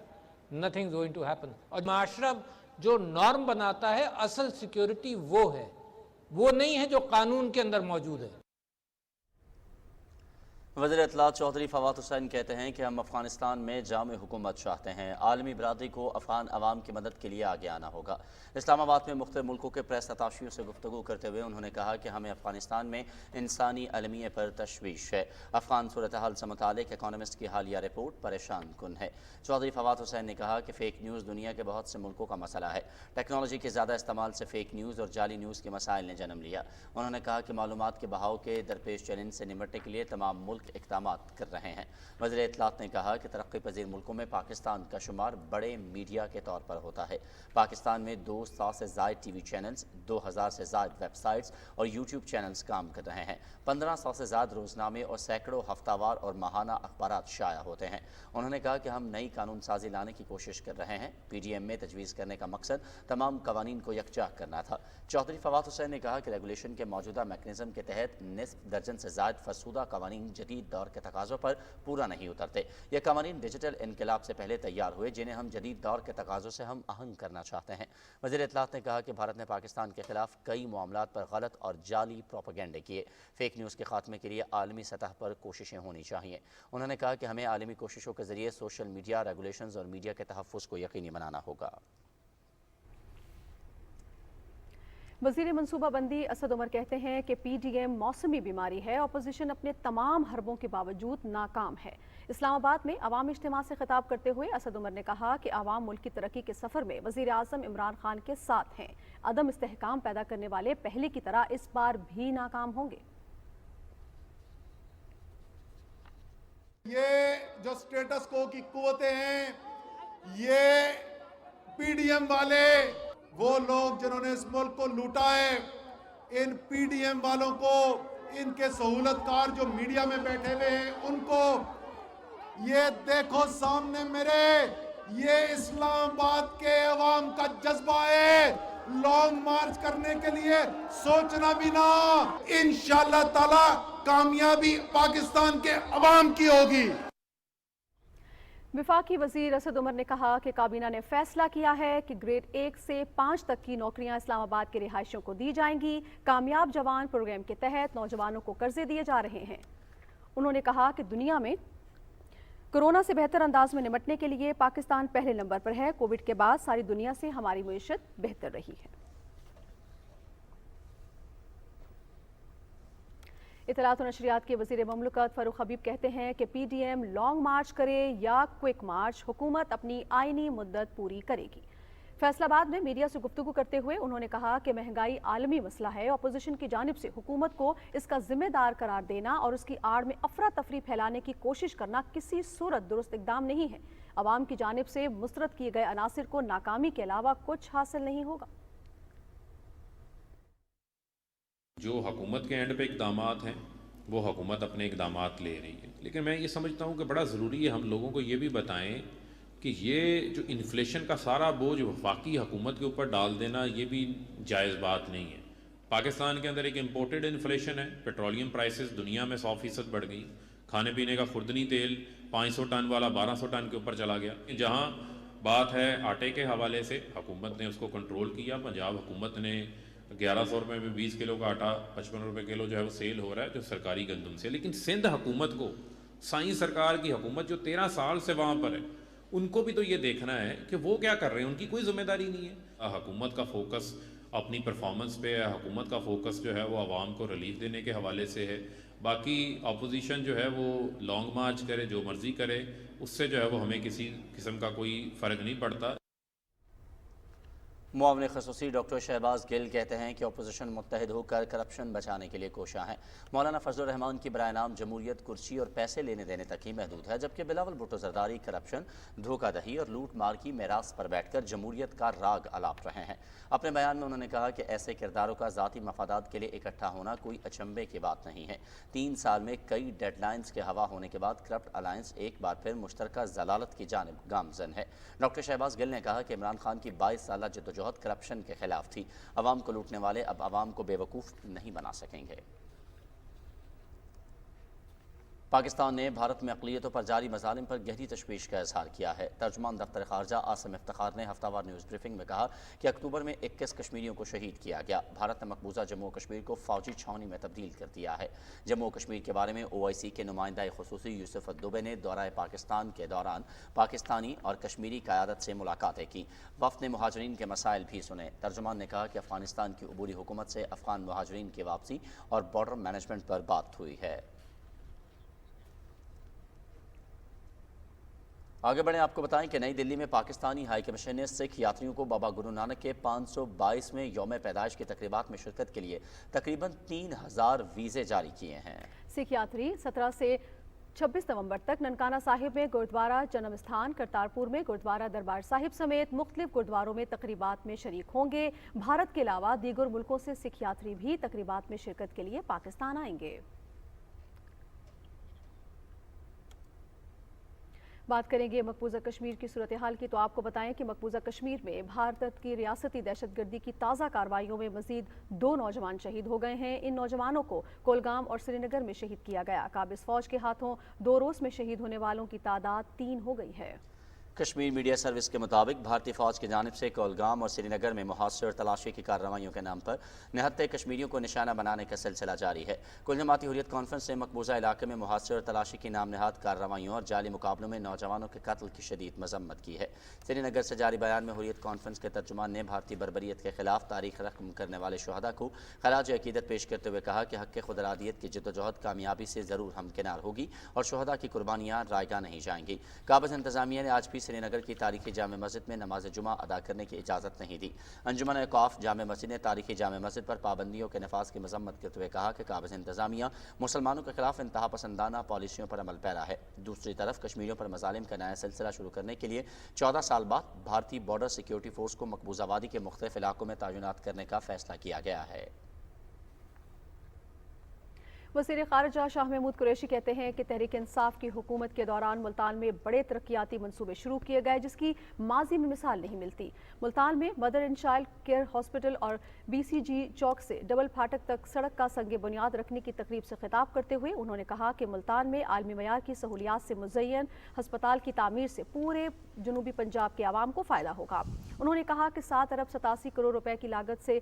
nothing is going to happen. और माशरा जो नॉर्म बनाता है, असल सिक्योरिटी वो है, वो नहीं है जो कानून के अंदर मौजूद है। वज़ीर इत्तलात चौधरी फवाद हुसैन कहते हैं कि हम अफ़गानिस्तान में जाम हुकूमत चाहते हैं। आलमी बरादरी को अफ़गान अवाम की मदद के लिए आगे आना होगा। इस्लामाबाद में मुख्तलिफ मुल्कों के प्रेस अताशियों से गुफ्तगू करते हुए उन्होंने कहा कि हमें अफ़गानिस्तान में इंसानी अलमियत पर तशवीश है। अफ़गान सूरत हाल से मुतालिक इकॉनमिस्ट की हालिया रिपोर्ट परेशान कुन है। चौधरी फवाद हुसैन ने कहा कि फ़ेक न्यूज़ दुनिया के बहुत से मुल्कों का मसला है। टेक्नोलॉजी के ज़्यादा इस्तेमाल से फ़ेक न्यूज़ और जाली न्यूज़ के मसाइल ने जन्म लिया। उन्होंने कहा कि मालूमात के बहाव के दरपेश चैलेंज से निपटने के लिए तमाम मुल्क इक़दाम कर रहे हैं। वज़ीर इत्तलात ने कहा कि तरक्की पजीर मुल्कों में पाकिस्तान का शुमार बड़े मीडिया के तौर पर होता है। पाकिस्तान में 200 से ज़ायद टीवी चैनल्स, 2000 से ज़ायद वेबसाइट्स और यूट्यूब चैनल्स काम कर रहे हैं। 1500 से ज़्यादा रोज़नामे और सैकड़ों हफ्तावार और माहाना अखबारात शाया होते हैं। उन्होंने कहा कि हम नई कानून साजी लाने की कोशिश कर रहे हैं। PDM में तजवीज़ करने का मकसद तमाम कवानीन को यकजा करना था। चौधरी फवाद हुसैन ने कहा कि रेगुलेशन के मौजूदा मैकेनिज़्म के तहत निस्फ दर्जन से ज़ायद फरसूदा कवानीन जदीद दौर के तकाज़ों पर पूरा नहीं उतरते। ये कवानीन डिजिटल इनकलाब से पहले तैयार हुए, जिन्हें हम जदीद दौर के तकाज़ों से हम आहंग करना चाहते हैं। वज़ीर इत्तलात ने कहा कि भारत ने पाकिस्तान के खिलाफ कई मामलात पर गलत और जाली प्रोपेगेंडे किए। फेक न्यूज़ के खात्मे के लिए आलमी सतह पर कोशिशें होनी चाहिए। उन्होंने कहा कि हमें आलमी कोशिशों के जरिए सोशल मीडिया रेगुलेशंस और मीडिया के तहफ़्फ़ुज़ को यकीनी बनाना होगा। वज़ीर मनसूबाबंदी असद उमर कहते हैं कि PDM मौसमी बीमारी है। अपोजिशन अपने तमाम हरबों के बावजूद नाकाम है। इस्लामाबाद में अवामी इज्तिमा से खिताब करते हुए असद उमर ने कहा कि अवाम मुल्क की तरक्की के सफ़र में वज़ीर आज़म इमरान खान के साथ हैं। अदम इस्तेहकाम पैदा करने वाले पहले की तरह इस बार भी नाकाम होंगे। ये जो स्टेटस को की कुव्वतें हैं, ये PDM वाले, वो लोग जिन्होंने इस मुल्क को लूटा है, इन PDM वालों को, इनके सहूलतकार जो मीडिया में बैठे हुए हैं उनको, ये देखो सामने मेरे, ये इस्लामाबाद के अवाम का जज्बा है। लॉन्ग मार्च करने के लिए सोचना भी ना, इंशाअल्लाह ताला कामयाबी पाकिस्तान के अवाम की होगी। वफाकी वज़ीर असद उमर ने कहा कि काबीना ने फैसला किया है कि ग्रेड 1 से 5 तक की नौकरियां इस्लामाबाद के रिहायशियों को दी जाएंगी। कामयाब जवान प्रोग्राम के तहत नौजवानों को कर्जे दिए जा रहे हैं। उन्होंने कहा कि दुनिया में कोरोना से बेहतर अंदाज में निपटने के लिए पाकिस्तान पहले नंबर पर है। कोविड के बाद सारी दुनिया से हमारी मईशत बेहतर रही है। इत्तलात और नशरियात के वज़ीर ममलकत फ़ारूक हबीब कहते हैं कि PDM लॉन्ग मार्च करे या क्विक मार्च, हुकूमत अपनी आइनी मुद्दत पूरी करेगी। फैसलाबाद में मीडिया से गुफ्तगू करते हुए उन्होंने कहा कि महंगाई आलमी मसला है। अपोजिशन की जानिब से हुकूमत को इसका जिम्मेदार करार देना और उसकी आड़ में अफरा तफरी फैलाने की कोशिश करना किसी सूरत दुरुस्त इकदाम नहीं है। अवाम की जानिब से मुस्तरद किए गए अनासिर को नाकामी के अलावा कुछ हासिल नहीं होगा। जो हुकूमत के एंड पे इक़दामात हैं वो हुकूमत अपने इक़दामात ले रही है, लेकिन मैं ये समझता हूँ कि बड़ा ज़रूरी है हम लोगों को ये भी बताएं कि ये जो इन्फ्लेशन का सारा बोझ वफाकी हुकूमत के ऊपर डाल देना ये भी जायज़ बात नहीं है। पाकिस्तान के अंदर एक इम्पोर्टेड इन्फ्लेशन है। पेट्रोलियम प्राइसेस दुनिया में 100% बढ़ गई। खाने पीने का खुर्दनी तेल 500 टन वाला 1200 टन के ऊपर चला गया। जहाँ बात है आटे के हवाले से, हुकूमत ने उसको कंट्रोल किया। पंजाब हुकूमत ने 1100 रुपये में 20 किलो का आटा 55 रुपये किलो जो है वो सेल हो रहा है जो सरकारी गंदम से। लेकिन सिंध हुकूमत को, साई सरकार की हुकूमत जो 13 साल से वहाँ पर है, उनको भी तो ये देखना है कि वो क्या कर रहे हैं। उनकी कोई जिम्मेदारी नहीं है। हुकूमत का फोकस अपनी परफॉर्मेंस पे है। हुकूमत का फोकस जो है वो आवाम को रिलीफ देने के हवाले से है। बाकी अपोजिशन जो है वो लॉन्ग मार्च करे, जो मर्जी करे, उससे जो है वो हमें किसी किस्म का कोई फ़र्क नहीं पड़ता। معاون خصوصی ڈاکٹر شہباز گل کہتے ہیں کہ اپوزیشن متحد ہو کر کرپشن بچانے کے لیے کوشاں ہیں۔ مولانا فضل الرحمان کی برائے نام جمہوریت کرسی اور پیسے لینے دینے تک ہی محدود ہے، جبکہ بلاول بھٹو زرداری کرپشن، دھوکہ دہی اور لوٹ مار کی میراث پر بیٹھ کر جمہوریت کا راگ الاپ رہے ہیں۔ اپنے بیان میں انہوں نے کہا کہ ایسے کرداروں کا ذاتی مفادات کے لیے اکٹھا ہونا کوئی اچنبے کی بات نہیں ہے۔ 3 سال میں کئی ڈیڈ لائنز کے ہوا ہونے کے بعد کرپٹ الائنس ایک بار پھر مشترکہ ضلالت کی جانب گامزن ہے۔ ڈاکٹر شہباز گل نے کہا کہ عمران خان کی 22 سالہ جدوجہد کرپشن کے خلاف تھی۔ عوام کو لوٹنے والے اب عوام کو بے وقوف نہیں بنا سکیں گے۔ پاکستان نے بھارت میں اقلیتوں پر جاری مظالم پر گہری تشویش کا اظہار کیا ہے۔ ترجمان دفتر خارجہ عاصم افتخار نے ہفتہ وار نیوز بریفنگ میں کہا کہ اکتوبر میں 21 کشمیریوں کو شہید کیا گیا۔ بھارت نے مقبوضہ جموں و کشمیر کو فوجی چھاؤنی میں تبدیل کر دیا ہے۔ جموں و کشمیر کے بارے میں OIC کے نمائندہ خصوصی یوسف الدبے نے دورہ پاکستان کے دوران پاکستانی اور کشمیری قیادت سے ملاقاتیں کی۔ وفد نے مہاجرین کے مسائل بھی سنے۔ ترجمان نے کہا کہ افغانستان کی عبوری حکومت سے افغان مہاجرین کی واپسی اور بارڈر مینجمنٹ پر بات ہوئی ہے۔ آگے بڑھیں، آپ کو بتائیں کہ نئی دلی میں پاکستانی ہائی کمیشن نے سکھ یاتریوں کو بابا گرو نانک کے 522ویں یوم پیدائش کی تقریبات میں شرکت کے لیے تقریباً 3000 ویزے جاری کیے ہیں۔ سکھ یاتری 17 سے 26 نومبر تک ننکانہ صاحب میں گردوارہ جنم استھان، کرتارپور میں گردوارہ دربار صاحب سمیت مختلف گردواروں میں تقریبات میں شریک ہوں گے۔ بھارت کے علاوہ دیگر ملکوں سے سکھ یاتری بھی تقریبات میں شرکت کے لیے پاکستان آئیں گے۔ بات کریں گے مقبوضہ کشمیر کی صورتحال کی، تو آپ کو بتائیں کہ مقبوضہ کشمیر میں بھارت کی ریاستی دہشت گردی کی تازہ کارروائیوں میں مزید 2 نوجوان شہید ہو گئے ہیں۔ ان نوجوانوں کو کولگام اور سری نگر میں شہید کیا گیا۔ قابض فوج کے ہاتھوں 2 روز میں شہید ہونے والوں کی تعداد 3 ہو گئی ہے۔ کشمیر میڈیا سروس کے مطابق بھارتی فوج کی جانب سے کولگام اور سری نگر میں محاصرہ تلاشی کی کارروائیوں کے نام پر نہتے کشمیریوں کو نشانہ بنانے کا سلسلہ جاری ہے۔ کل جماعتی حریت کانفرنس نے مقبوضہ علاقے میں محاصرہ تلاشی کی نام نہاد کارروائیوں اور جعلی مقابلوں میں نوجوانوں کے قتل کی شدید مذمت کی ہے۔ سری نگر سے جاری بیان میں حریت کانفرنس کے ترجمان نے بھارتی بربریت کے خلاف تاریخ رقم کرنے والے شہداء کو خراج عقیدت پیش کرتے ہوئے کہا کہ حق خود ارادیت کی جدوجہد کامیابی سے ضرور ہمکنار ہوگی اور شہداء کی قربانیاں رائگاں نہیں جائیں گی۔ قابض انتظامیہ نے آج بھی سری نگر کی تاریخی جامع مسجد میں نماز جمعہ ادا کرنے کی اجازت نہیں دی۔ انجمن اوقاف جامع مسجد نے تاریخی جامع مسجد پر پابندیوں کے نفاذ کی مذمت کرتے ہوئے کہا کہ قابض انتظامیہ مسلمانوں کے خلاف انتہا پسندانہ پالیسیوں پر عمل پیرا ہے۔ دوسری طرف کشمیریوں پر مظالم کا نیا سلسلہ شروع کرنے کے لیے 14 سال بعد بھارتی بارڈر سیکیورٹی فورس کو مقبوضہ وادی کے مختلف علاقوں میں تعینات کرنے کا فیصلہ کیا گیا ہے۔ وزیر خارجہ شاہ محمود قریشی کہتے ہیں کہ تحریک انصاف کی حکومت کے دوران ملتان میں بڑے ترقیاتی منصوبے شروع کیے گئے جس کی ماضی میں مثال نہیں ملتی۔ ملتان میں mother and child care hospital اور BCG چوک سے ڈبل پھاٹک تک سڑک کا سنگ بنیاد رکھنے کی تقریب سے خطاب کرتے ہوئے انہوں نے کہا کہ ملتان میں عالمی معیار کی سہولیات سے مزین ہسپتال کی تعمیر سے پورے جنوبی پنجاب کے عوام کو فائدہ ہوگا۔ انہوں نے کہا کہ 7 ارب 87 کروڑ روپے کی لاگت سے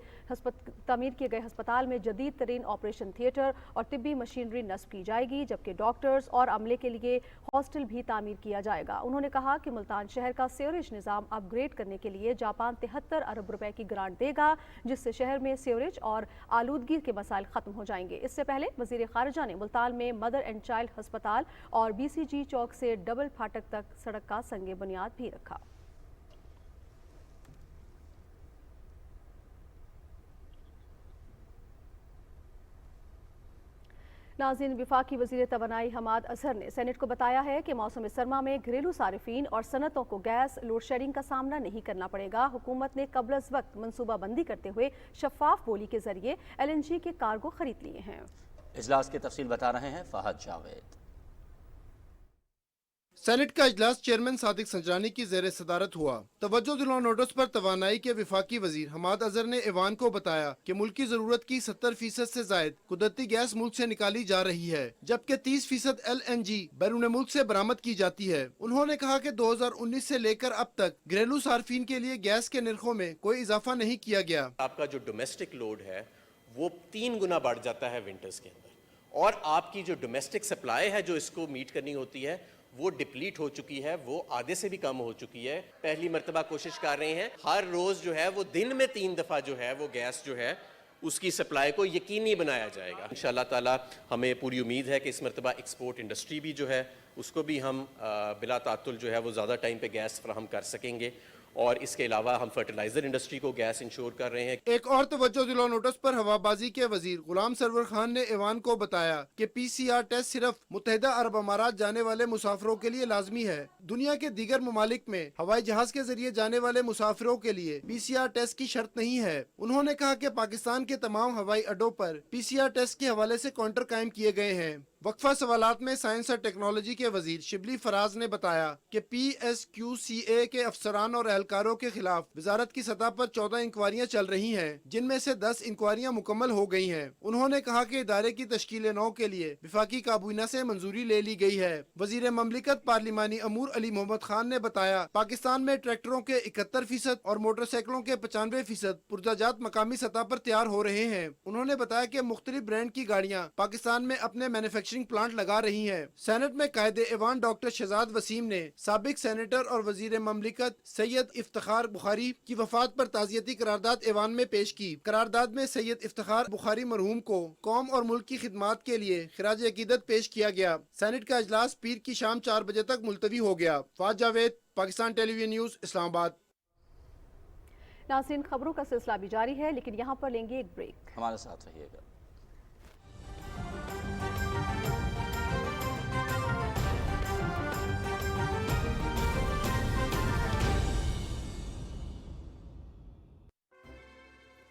تعمیر کیے گئے ہسپتال میں جدید ترین آپریشن تھیٹر اور طبی مشینری نصب کی جائے گی، جبکہ ڈاکٹرز اور عملے کے لیے ہاسٹل بھی تعمیر کیا جائے گا۔ انہوں نے کہا کہ ملتان شہر کا سیوریج نظام اپ گریڈ کرنے کے لیے جاپان 73 ارب روپے کی گرانٹ دے گا، جس سے شہر میں سیوریج اور آلودگی کے مسائل ختم ہو جائیں گے۔ اس سے پہلے وزیر خارجہ نے ملتان میں مدر اینڈ چائلڈ ہسپتال اور BCG چوک سے ڈبل پھاٹک تک سڑک کا سنگ بنیاد بھی رکھا۔ ناظرین، وفاقی وزیر توانائی حماد اظہر نے سینٹ کو بتایا ہے کہ موسم سرما میں گھریلو صارفین اور صنعتوں کو گیس لوڈ شیڈنگ کا سامنا نہیں کرنا پڑے گا۔ حکومت نے قبل از وقت منصوبہ بندی کرتے ہوئے شفاف بولی کے ذریعے LNG کے کارگو خرید لیے ہیں۔ اجلاس کی تفصیل بتا رہے ہیں فہد جاوید۔ سینٹ کا اجلاس چیئرمین صادق سنجرانی کی زیر صدارت ہوا۔ توجہ دلاؤ نوٹس پر توانائی کے وفاقی وزیر حماد اظہر نے ایوان کو بتایا کہ ملکی ضرورت کی 70% سے زائد قدرتی گیس ملک سے نکالی جا رہی ہے، جبکہ 30% LNG بیرون ملک سے برآمد کی جاتی ہے۔ انہوں نے کہا کہ 2019 سے لے کر اب تک گھریلو صارفین کے لیے گیس کے نرخوں میں کوئی اضافہ نہیں کیا گیا۔ آپ کا جو ڈومیسٹک لوڈ ہے وہ 3 گنا بڑھ جاتا ہے ونٹرز کے اندر، اور آپ کی جو ڈومیسٹک سپلائی ہے جو اس کو میٹ کرنی ہوتی ہے وہ ڈپلیٹ ہو چکی ہے، وہ آدھے سے بھی کم ہو چکی ہے۔ پہلی مرتبہ کوشش کر رہے ہیں ہر روز جو ہے وہ دن میں 3 دفعہ جو ہے وہ گیس جو ہے اس کی سپلائی کو یقینی بنایا جائے گا۔ انشاءاللہ تعالی ہمیں پوری امید ہے کہ اس مرتبہ ایکسپورٹ انڈسٹری بھی جو ہے اس کو بھی ہم بلا تعطل جو ہے وہ زیادہ ٹائم پہ گیس فراہم کر سکیں گے، اور اس کے علاوہ ہم فرٹیلائزر انڈسٹری کو گیس انشور کر رہے ہیں. ایک اور توجہ دلاؤ نوٹس پر ہوابازی کے وزیر غلام سرور خان نے ایوان کو بتایا کہ PCR ٹیسٹ صرف متحدہ عرب امارات جانے والے مسافروں کے لیے لازمی ہے. دنیا کے دیگر ممالک میں ہوائی جہاز کے ذریعے جانے والے مسافروں کے لیے PCR ٹیسٹ کی شرط نہیں ہے. انہوں نے کہا کہ پاکستان کے تمام ہوائی اڈوں پر PCR ٹیسٹ کے حوالے سے کاؤنٹر قائم کیے گئے ہیں. وقفہ سوالات میں سائنس اور ٹیکنالوجی کے وزیر شبلی فراز نے بتایا کہ PSQCA کے افسران اور اہلکاروں کے خلاف وزارت کی سطح پر 14 انکوائریاں چل رہی ہیں، جن میں سے 10 انکوائریاں مکمل ہو گئی ہیں. انہوں نے کہا کہ ادارے کی تشکیل نو کے لیے وفاقی کابینہ سے منظوری لے لی گئی ہے. وزیر مملکت پارلیمانی امور علی محمد خان نے بتایا پاکستان میں ٹریکٹروں کے 71% اور موٹر سائیکلوں کے 95% پرزہ مقامی سطح پر تیار ہو رہے ہیں. انہوں نے بتایا کہ مختلف برانڈ کی گاڑیاں پاکستان میں اپنے مینوفیکچرنگ پلانٹ لگا رہی ہیں. سینٹ میں قائد ایوان ڈاکٹر شہزاد وسیم نے سابق سینیٹر اور وزیر مملکت سید افتخار بخاری کی وفات پر تعزیتی قرارداد ایوان میں پیش کی. قرارداد میں سید افتخار بخاری مرحوم کو قوم اور ملک کی خدمات کے لیے خراج عقیدت پیش کیا گیا. سینٹ کا اجلاس پیر کی شام 4 بجے تک ملتوی ہو گیا. فاض جاوید، پاکستان ٹیلی ویژن نیوز، اسلام آباد. ناظرین، خبروں کا سلسلہ بھی جاری ہے لیکن یہاں پر لیں گے ایک بریک. ہمارے ساتھ رہیے گا.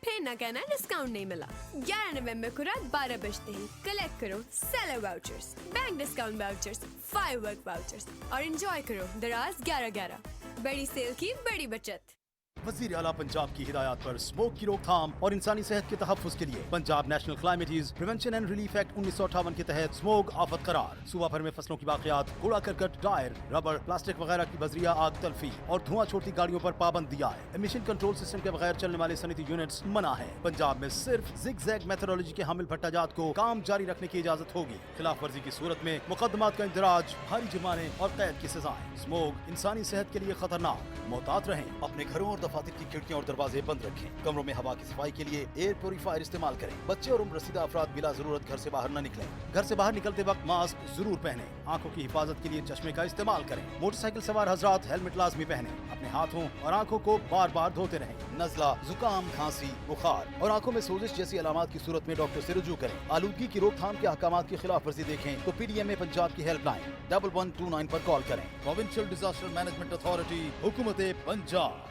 پھر نہ کہنا ڈسکاؤنٹ نہیں ملا. 11 نومبر کو رات 12 بجتے ہی کلیکٹ کرو seller vouchers, bank discount vouchers, fire work vouchers اور انجوائے کرو دراز 11/11. بڑی سیل کی بڑی بچت. وزیر اعلیٰ پنجاب کی ہدایات پر اسموک کی روک تھام اور انسانی صحت کے تحفظ کے لیے Punjab national calamities prevention and relief act 1958 کے تحت اسموک آفت قرار. صوبہ بھر میں فصلوں کی باقیات، کوڑا کرکٹ، ٹائر، ربڑ، پلاسٹک وغیرہ کی بذریعہ آگ تلفی اور دھواں چھوڑتی گاڑیوں پر پابندی ہے. ایمیشن کنٹرول سسٹم کے بغیر چلنے والے صنعتی یونٹس منع ہے. پنجاب میں صرف زگ زیگ میتھڈالوجی کے حامل بھٹا جات کو کام جاری رکھنے کی اجازت ہوگی. خلاف ورزی کی صورت میں مقدمات کا اندراج، بھاری جرمانے اور قید کی سزائیں. اسموک انسانی صحت کے لیے خطرناک. محتاط رہیں. اپنے گھروں اور دفاتر کی کھڑکیاں اور دروازے بند رکھیں. کمروں میں ہوا کی صفائی کے لیے ایئر پیوریفائر استعمال کریں. بچے اور عمر رسیدہ افراد بلا ضرورت گھر سے باہر نہ نکلیں. گھر سے باہر نکلتے وقت ماسک ضرور پہنیں. آنکھوں کی حفاظت کے لیے چشمے کا استعمال کریں. موٹر سائیکل سوار حضرات ہیلمٹ لازمی پہنیں. اپنے ہاتھوں اور آنکھوں کو بار بار دھوتے رہیں. نزلہ، زکام، کھانسی، بخار اور آنکھوں میں سوزش جیسی علامات کی صورت میں ڈاکٹر سے رجوع کریں. آلودگی کی روک تھام کے احکامات کی خلاف ورزی دیکھیں تو PDMA پنجاب کی ہیلپ لائن 1129 پر کال کریں. پروونشل ڈیزاسٹر مینجمنٹ اتھارٹی، حکومت پنجاب.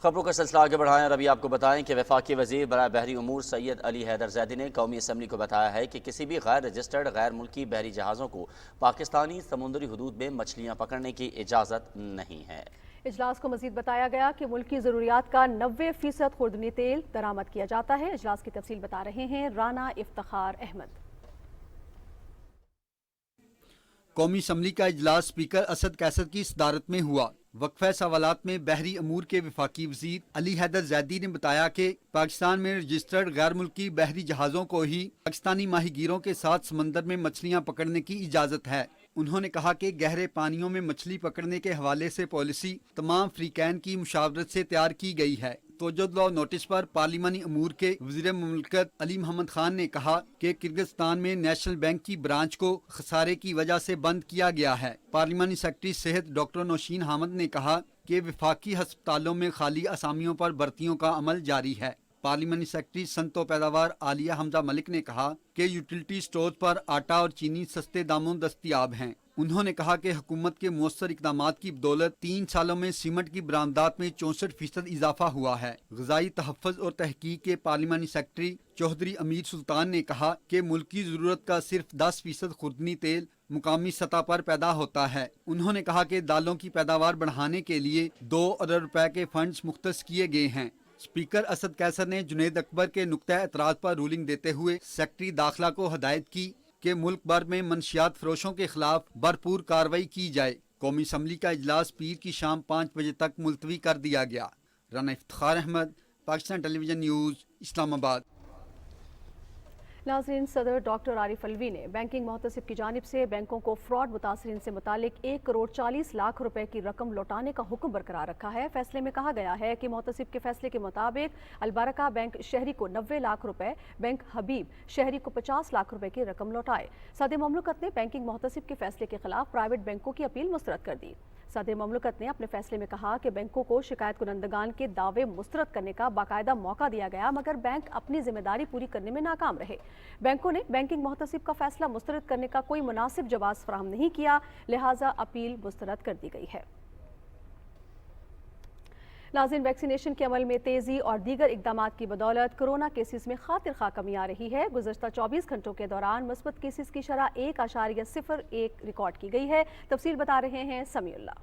خبروں کا سلسلہ آگے بڑھائیں اور ابھی آپ کو بتائیں کہ وفاقی وزیر برائے بحری امور سید علی حیدر زیدی نے قومی اسمبلی کو بتایا ہے کہ کسی بھی غیر رجسٹرڈ غیر ملکی بحری جہازوں کو پاکستانی سمندری حدود میں مچھلیاں پکڑنے کی اجازت نہیں ہے. اجلاس کو مزید بتایا گیا کہ ملکی ضروریات کا 90% خوردنی تیل درآمد کیا جاتا ہے. اجلاس کی تفصیل بتا رہے ہیں رانا افتخار احمد. قومی اسمبلی کا اجلاس اسپیکر اسد کیسر کی صدارت میں ہوا. وقفہ سوالات میں بحری امور کے وفاقی وزیر علی حیدر زیدی نے بتایا کہ پاکستان میں رجسٹرڈ غیر ملکی بحری جہازوں کو ہی پاکستانی ماہی گیروں کے ساتھ سمندر میں مچھلیاں پکڑنے کی اجازت ہے. انہوں نے کہا کہ گہرے پانیوں میں مچھلی پکڑنے کے حوالے سے پالیسی تمام فریقین کی مشاورت سے تیار کی گئی ہے. توجہ دلاؤ نوٹس پر پارلیمانی امور کے وزیر مملکت علی محمد خان نے کہا کہ کرغزستان میں نیشنل بینک کی برانچ کو خسارے کی وجہ سے بند کیا گیا ہے. پارلیمانی سیکرٹری صحت ڈاکٹر نوشین حامد نے کہا کہ وفاقی ہسپتالوں میں خالی اسامیوں پر بھرتیوں کا عمل جاری ہے. پارلیمانی سیکرٹری صنعت و پیداوار عالیہ حمزہ ملک نے کہا کہ یوٹیلٹی سٹورز پر آٹا اور چینی سستے داموں دستیاب ہیں. انہوں نے کہا کہ حکومت کے مؤثر اقدامات کی بدولت 3 سالوں میں سیمنٹ کی برآمدات میں 64% اضافہ ہوا ہے. غذائی تحفظ اور تحقیق کے پارلیمانی سیکرٹری چوہدری امیر سلطان نے کہا کہ ملک کی ضرورت کا صرف 10% خوردنی تیل مقامی سطح پر پیدا ہوتا ہے. انہوں نے کہا کہ دالوں کی پیداوار بڑھانے کے لیے 2 ارب روپے کے فنڈز مختص کیے گئے ہیں. اسپیکر اسد کیسر نے جنید اکبر کے نقطہ اعتراض پر رولنگ دیتے ہوئے سیکرٹری داخلہ کو ہدایت کی کہ ملک بھر میں منشیات فروشوں کے خلاف بھرپور کارروائی کی جائے. قومی اسمبلی کا اجلاس پیر کی شام 5 بجے تک ملتوی کر دیا گیا. رانا افتخار احمد، پاکستان ٹیلی ویژن نیوز، اسلام آباد. नाज़रीन, सदर डॉक्टर आरिफ अलवी ने बैंकिंग मुहतसिब की जानिब से बैंकों को फ्रॉड मुतासरीन से मुतालिक 1 करोड़ 40 लाख रुपए की रकम लौटाने का हुक्म बरकरार रखा है। फैसले में कहा गया है कि मुहतसिब के फैसले के मुताबिक अलबरका बैंक शहरी को 90 लाख रुपए, बैंक हबीब शहरी को 50 लाख रुपए की रकम लौटाए। सदर ममलकत ने बैंकिंग मुहतसिब के फैसले के खिलाफ प्राइवेट बैंकों की अपील मुस्तरद कर दी। सदर ममलकत ने अपने फैसले में कहा कि बैंकों को शिकायत कुनंदगान के दावे मुस्तरद करने का बाकायदा मौका दिया गया, मगर बैंक अपनी जिम्मेदारी पूरी करने में नाकाम रहे। बैंकों ने बैंकिंग मुहतसिब का फैसला मुस्तरद करने का कोई मुनासिब जवाब फराहम नहीं किया, लिहाजा अपील मुस्तरद कर दी गई है। नाज़रीन, वैक्सीनेशन के अमल में तेज़ी और दीगर इक़दामात की बदौलत कोरोना केसेस में खातिर खा कमी आ रही है। गुज़श्ता 24 घंटों के दौरान मुस्बत केसेस की शरह 1.01 रिकॉर्ड की गई है। तफसील बता रहे हैं Samiullah.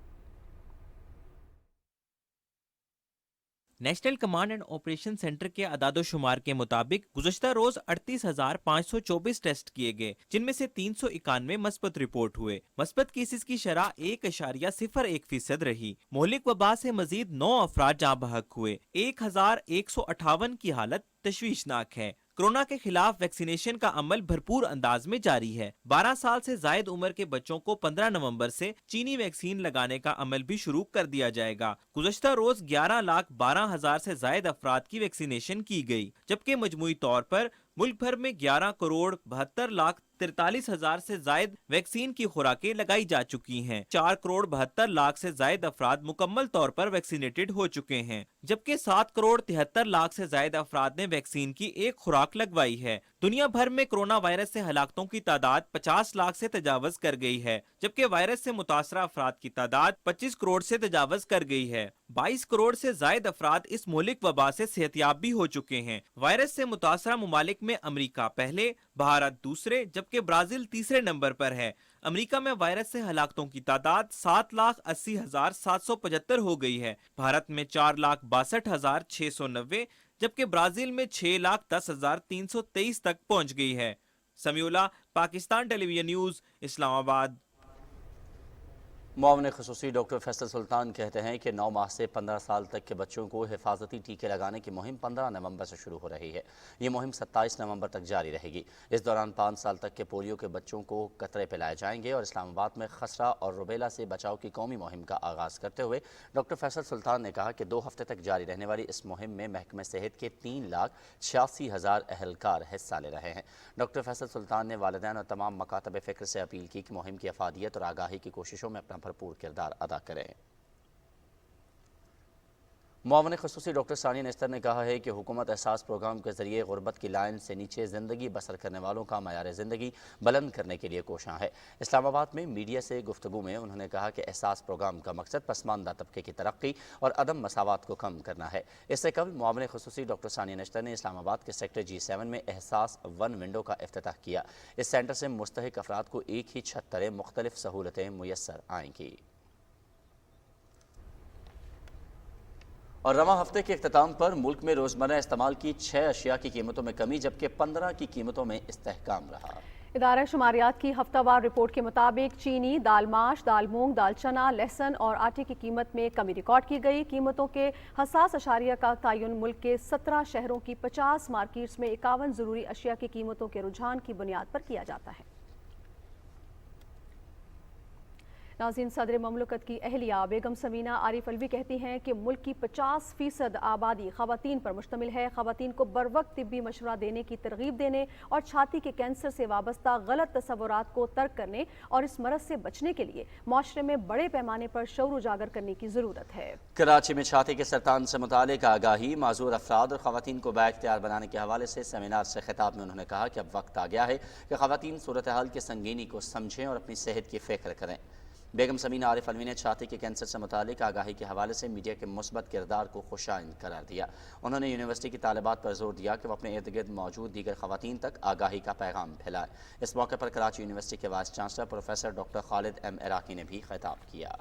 National command and operation centre के अदादोशुमार के मुताबिक गुज़श्ता रोज 38,524 टेस्ट किए गए, जिनमें से 391 मस्बत रिपोर्ट हुए। मस्बत केसेस की शरह 1.01% रही। मोहलिक वबा से मजीद 9 अफराद जाँ बहक हुए। 1,158 की हालत तशवीशनाक है। कोरोना के खिलाफ वैक्सीनेशन का अमल भरपूर अंदाज में जारी है। 12 साल से जायद उम्र के बच्चों को 15 नवंबर से चीनी वैक्सीन लगाने का अमल भी शुरू कर दिया जाएगा। गुज़श्ता रोज 11,12,000 से जायद अफराद की वैक्सीनेशन की गई, जबकि मजमूई तौर पर मुल्क भर में 11,72,43,000 से जायद वैक्सीन की खुराकें लगाई जा चुकी हैं। 4,72,00,000 से जायद अफराद मुकम्मल तौर पर वैक्सीनेटेड हो चुके हैं, जबकि 7,73,00,000 से जायद अफराद ने वैक्सीन की एक खुराक लगवाई है। दुनिया भर में कोरोना वायरस से हलाकतों की तादाद 50 लाख से तजावज कर गई है, जबकि वायरस से मुतासरा अफराद की तादाद 25 करोड़ से तजावज कर गई है। 22 करोड़ से जायद अफराद इस मोहलिक वबा से सेहतियाब भी हो चुके हैं। वायरस से मुतासरा ममालिक में अमरीका पहले, भारत दूसरे, जबकि ब्राजील तीसरे नंबर पर है। अमरीका में वायरस से हलाकतों की तादाद 7,80,775 हो गई है। भारत में 4,62,690, जबकि ब्राजील में 6,10,323 तक पहुंच गई है। Samiullah, Pakistan television news, Islamabad. मुआविन ख़ुसूसी डॉक्टर फैसल सुल्तान कहते हैं कि 9 माह से 15 साल तक के बच्चों को हिफाजती टीके लगाने की मुहिम 15 नवंबर से शुरू हो रही है। ये मुहिम 27 नवंबर तक जारी रहेगी। इस दौरान 5 साल तक के पोलियो के बच्चों को कतरे पिलाए जाएंगे और इस्लामाबाद में खसरा और रुबेला से बचाव की कौमी मुहिम का आगाज़ करते हुए डॉक्टर फैसल सुल्तान ने कहा कि 2 हफ्ते तक जारी रहने वाली इस मुहिम में महकमे सेहत के 3,86,000 अहलकार हिस्सा ले रहे हैं। डॉक्टर फैसल सुल्तान ने वालिदैन और तमाम मकातब फ़िक्र से अपील की कि मुहिम की अफादियत और आगाही की कोशिशों में अपना भरपूर किरदार अदा करें। मुआविन ख़ुसूसी डॉक्टर सानिया नेस्तर ने कहा है कि हुकूमत एहसास प्रोग्राम के ज़रिए गुर्बत की लाइन से नीचे ज़िंदगी बसर करने वालों का मयार ज़िंदगी बुलंद करने के लिए कोशां है। इस्लामाबाद में मीडिया से गुफ्तगू में उन्होंने कहा कि एहसास प्रोग्राम का मकसद पसमानदा तबके की तरक्की और अदम मसावत को कम करना है। इससे कबल मुआविन ख़ुसूसी डॉक्टर सानिया नेस्तर ने इस्लामाबाद के सेक्टर G7 में एहसास 1 विंडो का इफ्तिताह किया। इस सेंटर से मुस्तहिक अफराद को एक ही छत तले मुख्तलिफ सहूलतें मुयस्सर आएंगी। और रवा हफ्ते के इख्तिताम पर मुल्क में रोज़मर्रा इस्तेमाल की 6 अशिया की कीमतों में कमी, जबकि 15 की कीमतों में इस्तेहकाम रहा। इदारा शुमारियात की हफ्तावार रिपोर्ट के मुताबिक चीनी, दाल माश, दाल मूंग, दाल चना, लहसुन और आटे की कीमत में कमी रिकॉर्ड की गई। कीमतों के हसास अशारिया का तयन मुल्क के 17 शहरों की 50 मार्केट्स में 51 ज़रूरी अशिया की कीमतों के रुझान की बुनियाद पर किया जाता है। नाज़रीन, सदर ममलकत की अहलिया बेगम समीना आरिफ अलवी कहती हैं कि मुल्क की 50% आबादी ख़वातीन पर मुश्तमिल है। ख़वातीन को बर वक्त तिब्बी मशवरा देने की तरगीब देने और छाती के कैंसर से वाबस्ता गलत तसव्वुरात को तर्क करने और इस मरज़ से बचने के लिए माशरे में बड़े पैमाने पर शऊर उजागर करने की ज़रूरत है। कराची में छाती के सरतान से मुतालिक आगाही, माजूर अफराद और ख़वातीन को बाइख्तियार बनाने के हवाले से सेमिनार से खिताब में उन्होंने कहा कि अब वक्त आ गया है कि ख़वातीन सूरत हाल की संगीनी को समझें और अपनी सेहत की फ़िक्र करें। बेगम समीना आरिफ अलवी ने छाती के कैंसर से मुतालिक आगाही के हवाले से मीडिया के मुस्बत किरदार को खुशाइंद करार दिया। उन्होंने यूनिवर्सिटी की तालिबात पर जोर दिया कि वह अपने इर्द गिर्द मौजूद दीगर ख़वातीन तक आगाही का पैगाम फैलाए। इस मौके पर कराची यूनिवर्सिटी के vice chancellor professor doctor Khalid M Iraqi ने भी खिताब किया।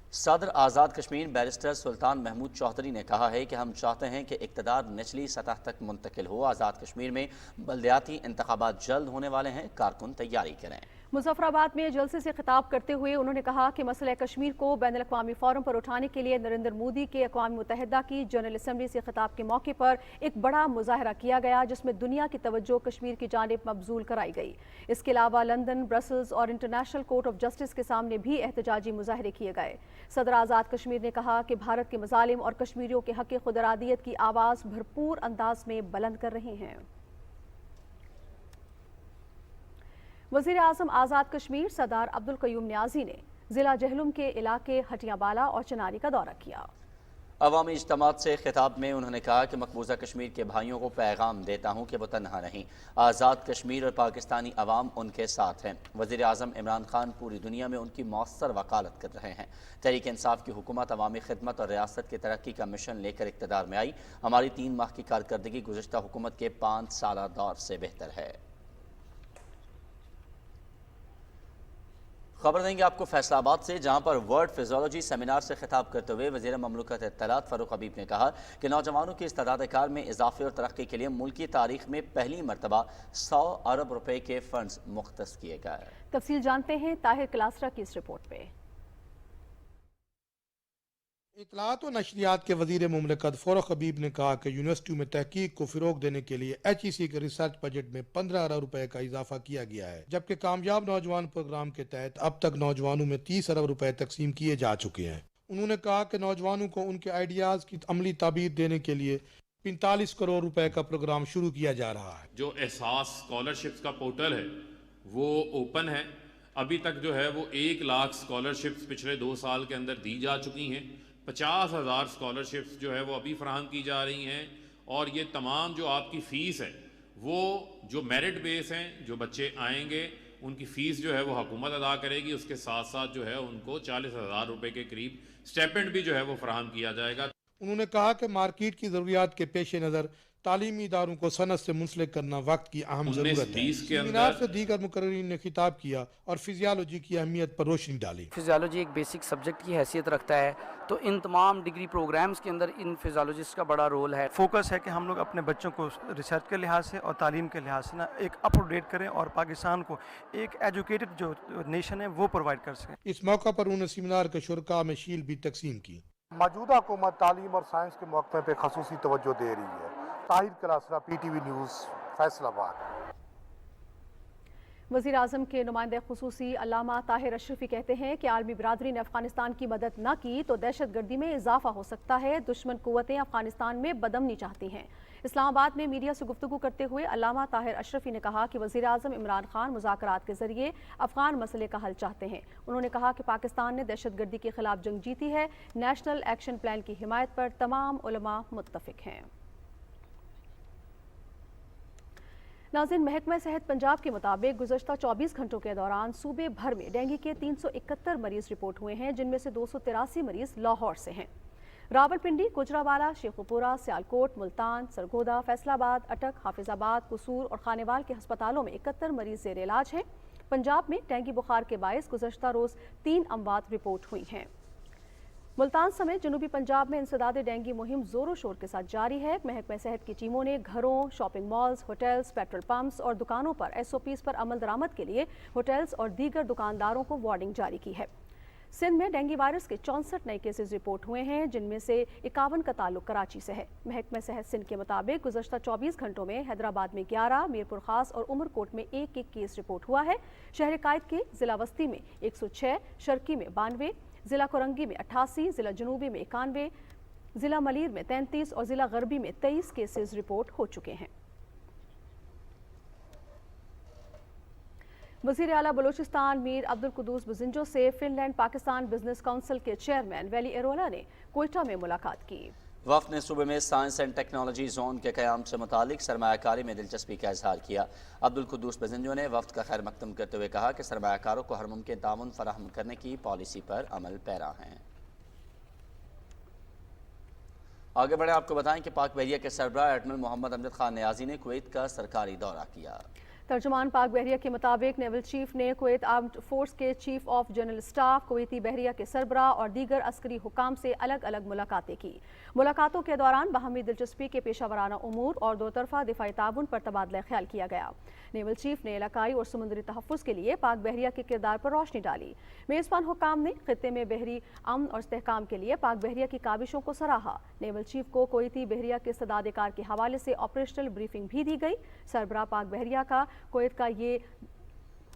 सदर आज़ाद कश्मीर बैरिस्टर सुल्तान महमूद चौधरी ने कहा है कि हम चाहते हैं कि इक़्तिदार निचली सतह तक मुंतकिल हो। आज़ाद कश्मीर में बल्दियाती इंतखाबात जल्द होने वाले हैं, कारकुन तैयारी करें। मुजफ्फराबाद में जलसे से खिताब करते हुए उन्होंने कहा कि मसला कश्मीर को बैनुल अक़वामी फोरम पर उठाने के लिए नरेंद्र मोदी के अक़वाम मुत्तहिदा की जनरल असम्बली से खिताब के मौके पर एक बड़ा मुजाहरा किया गया, जिसमें दुनिया की तवज्जो कश्मीर की जानिब मबजूल कराई गई। इसके अलावा लंदन, ब्रसल्स और इंटरनेशनल कोर्ट ऑफ जस्टिस के सामने भी एहतजाजी मुजाहरे किए गए। सदर आज़ाद कश्मीर ने कहा कि भारत के मजालिम और कश्मीरियों के हक़ खुदरादियत की आवाज़ भरपूर अंदाज में बुलंद कर रही हैं। वज़ीर आज़म आज़ाद कश्मीर सरदार अब्दुल क़य्यूम नियाज़ी ने ज़िला जहलुम के इलाके हटियाबाला और चनारी का दौरा किया। अवामी इज्तिमात से खिताब में उन्होंने कहा कि मकबूजा कश्मीर के भाइयों को पैगाम देता हूँ कि वो तन्हा नहीं, आज़ाद कश्मीर और पाकिस्तानी अवाम उनके साथ हैं। वज़ीर आज़म इमरान खान पूरी दुनिया में उनकी मौसर वकालत कर रहे हैं। तहरीक इंसाफ की हुकूमत अवामी खिदमत और रियासत की तरक्की का मिशन लेकर इक़्तिदार में आई। हमारी 3 माह की कारकर्दगी गुज़श्ता हुकूमत के 5 साला दौर से बेहतर है। खबर देंगे आपको फैसलाबाद से, जहां पर वर्ल्ड फिजियोलॉजी सेमिनार से खिताब करते हुए वज़ीर ममलकत इत्तलात फ़ारूक हबीब ने कहा कि नौजवानों की इस्तेदाद कार में इजाफे और तरक्की के लिए मुल्क की तारीख में पहली मरतबा 100 अरब रुपए के फंड्स मुख्तस किए गए। तफसील जानते हैं ताहिर क्लास्ट्रा की इस रिपोर्ट पे। इत्तलात और नशरियात के वज़ीर मुमलिकत फ़ारूक हबीब ने कहा कि यूनिवर्सिटियों में तहकीक को फ़रोग़ देने के लिए HEC के रिसर्च बजट में 15 अरब रुपए का इजाफा किया गया है, जबकि कामयाब नौजवान प्रोग्राम के तहत अब तक नौजवानों में 30 अरब रुपए तकसीम किए जा चुके हैं। उन्होंने कहा कि नौजवानों को उनके आइडियाज़ की अमली ताबीर देने के लिए 45 करोड़ रुपए का प्रोग्राम शुरू किया जा रहा है। जो एहसास स्कॉलरशिप्स का पोर्टल है वो ओपन है। अभी तक जो है वो 1 लाख स्कॉलरशिप्स पिछले 2 साल के अंदर दी जा चुकी हैं। 50,000 स्कॉलरशिप्स जो है वो अभी फराहम की जा रही हैं, और ये तमाम जो आपकी फ़ीस है वो जो मेरिट बेस हैं, जो बच्चे आएंगे उनकी फ़ीस जो है वो हुकूमत अदा करेगी। उसके साथ साथ जो है उनको 40,000 रुपये के करीब स्टेपेंड भी जो है वो फराहम किया जाएगा। उन्होंने कहा कि मार्केट की ज़रूरियात के पेश नज़र तालीमी इदारों को सनत से मुंसलिक करना वक्त की अहम ज़रूरत है। सेमिनार से दीगर मुकर्रिरीन ने खिताब किया और फिजियोलॉजी की अहमियत पर रोशनी डाली। फिजियोलॉजी एक बेसिक सब्जेक्ट की हैसियत रखता है, तो इन तमाम डिग्री प्रोग्राम्स के अंदर इन फिजियोलॉजिस्ट का बड़ा रोल है। फोकस है कि हम लोग अपने बच्चों को रिसर्च के लिहाज से और तालीम के लिहाज से ना एक अप टू डेट करें और पाकिस्तान को एक एजुकेटेड जो नेशन है वो प्रोवाइड कर सकें। इस मौका पर उन्होंने सेमिनार के शुरका में शील्ड भी तकसीम की। मौजूदा हुकूमत तालीम और साइंस के मौक़े पे ख़ुसूसी तवज्जो दे रही है। ताहिर क्लास्ट्रा, PTV न्यूज़, फैसलाबाद। वज़ीर आज़म के नुमाइंदे खुसूसी अल्लामा ताहिर अशरफी कहते हैं कि आलमी बिरादरी ने अफगानिस्तान की मदद न की तो दहशत गर्दी में इजाफा हो सकता है। दुश्मन कुव्वतें अफगानिस्तान में बदमनी चाहती हैं। इस्लामाबाद में मीडिया से गुफ्तगू करते हुए अल्लामा ताहिर अशरफी ने कहा कि वज़ीर आज़म इमरान खान मुज़ाकरात के जरिए अफगान मसले का हल चाहते हैं। उन्होंने कहा कि पाकिस्तान ने दहशत गर्दी के खिलाफ जंग जीती है। नेशनल एक्शन प्लान की हिमायत पर तमाम उलमा मुत्तफिक हैं। नाज़रीन, महकमा सेहत पंजाब के मुताबिक गुज़श्ता 24 घंटों के दौरान सूबे भर में डेंगू के 371 मरीज़ रिपोर्ट हुए हैं, जिनमें से 283 मरीज़ लाहौर से हैं। रावलपिंडी, गुजरावाला, शेखुपुरा, सियालकोट, मुल्तान, सरगोदा, फैसलाबाद, अटक, हाफिजाबाद, कसूर और खानेवाल के अस्पतालों में 71 मरीज़ ज़ेर इलाज हैं। पंजाब में डेंगू बुखार के बायस गुज़श्ता रोज़ 3 अमवात रिपोर्ट हुई हैं। मुल्तान समेत जनूबी पंजाब में इंसदाद डेंगू मुहिम जोरों शोर के साथ जारी है। महकमा सेहत की टीमों ने घरों, shopping malls, hotels, petrol pumps और दुकानों पर SOPs पर अमल दरामद के लिए होटल्स और दीगर दुकानदारों को वार्निंग जारी की है। सिंध में डेंगू वायरस के 64 नए केसेस रिपोर्ट हुए हैं, जिनमें से 51 का ताल्लुक कराची से है। महकमा सेहत सिंध के मुताबिक गुज़श्ता 24 घंटों में हैदराबाद में 11, मीरपुर खास और उमरकोट में 1-1 केस रिपोर्ट हुआ है। शहर कायद के ज़िला वस्ती में 106, शर्की में 92, ज़िला कोरंगी में 88, ज़िला जनूबी में 91, ज़िला मलीर में 33 और ज़िला गरबी में 23 केसेस रिपोर्ट हो चुके हैं। वज़ीर आला बलूचिस्तान मीर अब्दुल कुद्दूस बुज़िंजो से फिनलैंड पाकिस्तान बिजनेस काउंसिल के चेयरमैन वैली एरोला ने कोयटा में मुलाकात की। वफ़द ने सूबे में साइंस एंड टेक्नोलॉजी जोन के क़याम से मुतालिक सरमायाकारी में दिलचस्पी का इजहार किया। अब्दुल कुद्दूस बुज़िंजो ने वफ़द का खैर मकदम करते हुए कहा कि सरमायाकारों को हर मुमकिन ताउन फराहम करने की पॉलिसी पर अमल पैरा हैं। आगे बढ़े, आपको बताएं कि पाक बहरिया के सरबराह एडमिरल मोहम्मद अमजद खान नियाजी ने कुवैत का सरकारी दौरा किया। तर्जुमान पाक बहरिया के मुताबिक नेवल चीफ ने कुवैत आर्म्ड फोर्स के chief of general staff, Kuwaiti बहरिया के सरबराह और दीगर अस्करी हुकाम से अलग अलग मुलाकातें की। मुलाकातों के दौरान बाहमी दिलचस्पी के पेशा वराना उमूर और दो तरफा दिफाई ताउन पर तबादला ख्याल किया गया। नेवल चीफ ने इलाकाई और समुद्री तहफ़्फ़ुज़ के लिए पाक बहरिया के किरदार पर रोशनी डाली। मेज़बान हुकाम ने खित्ते में बहरी अमन और इस्तेहकाम के लिए पाक बहरिया की काविशों को सराहा। नेवल चीफ को कुवैती बहरिया के इस्तेदाद कार के हवाले से ऑपरेशनल ब्रीफिंग भी दी गई। सरबराह पाक बहरिया का कुवैत का ये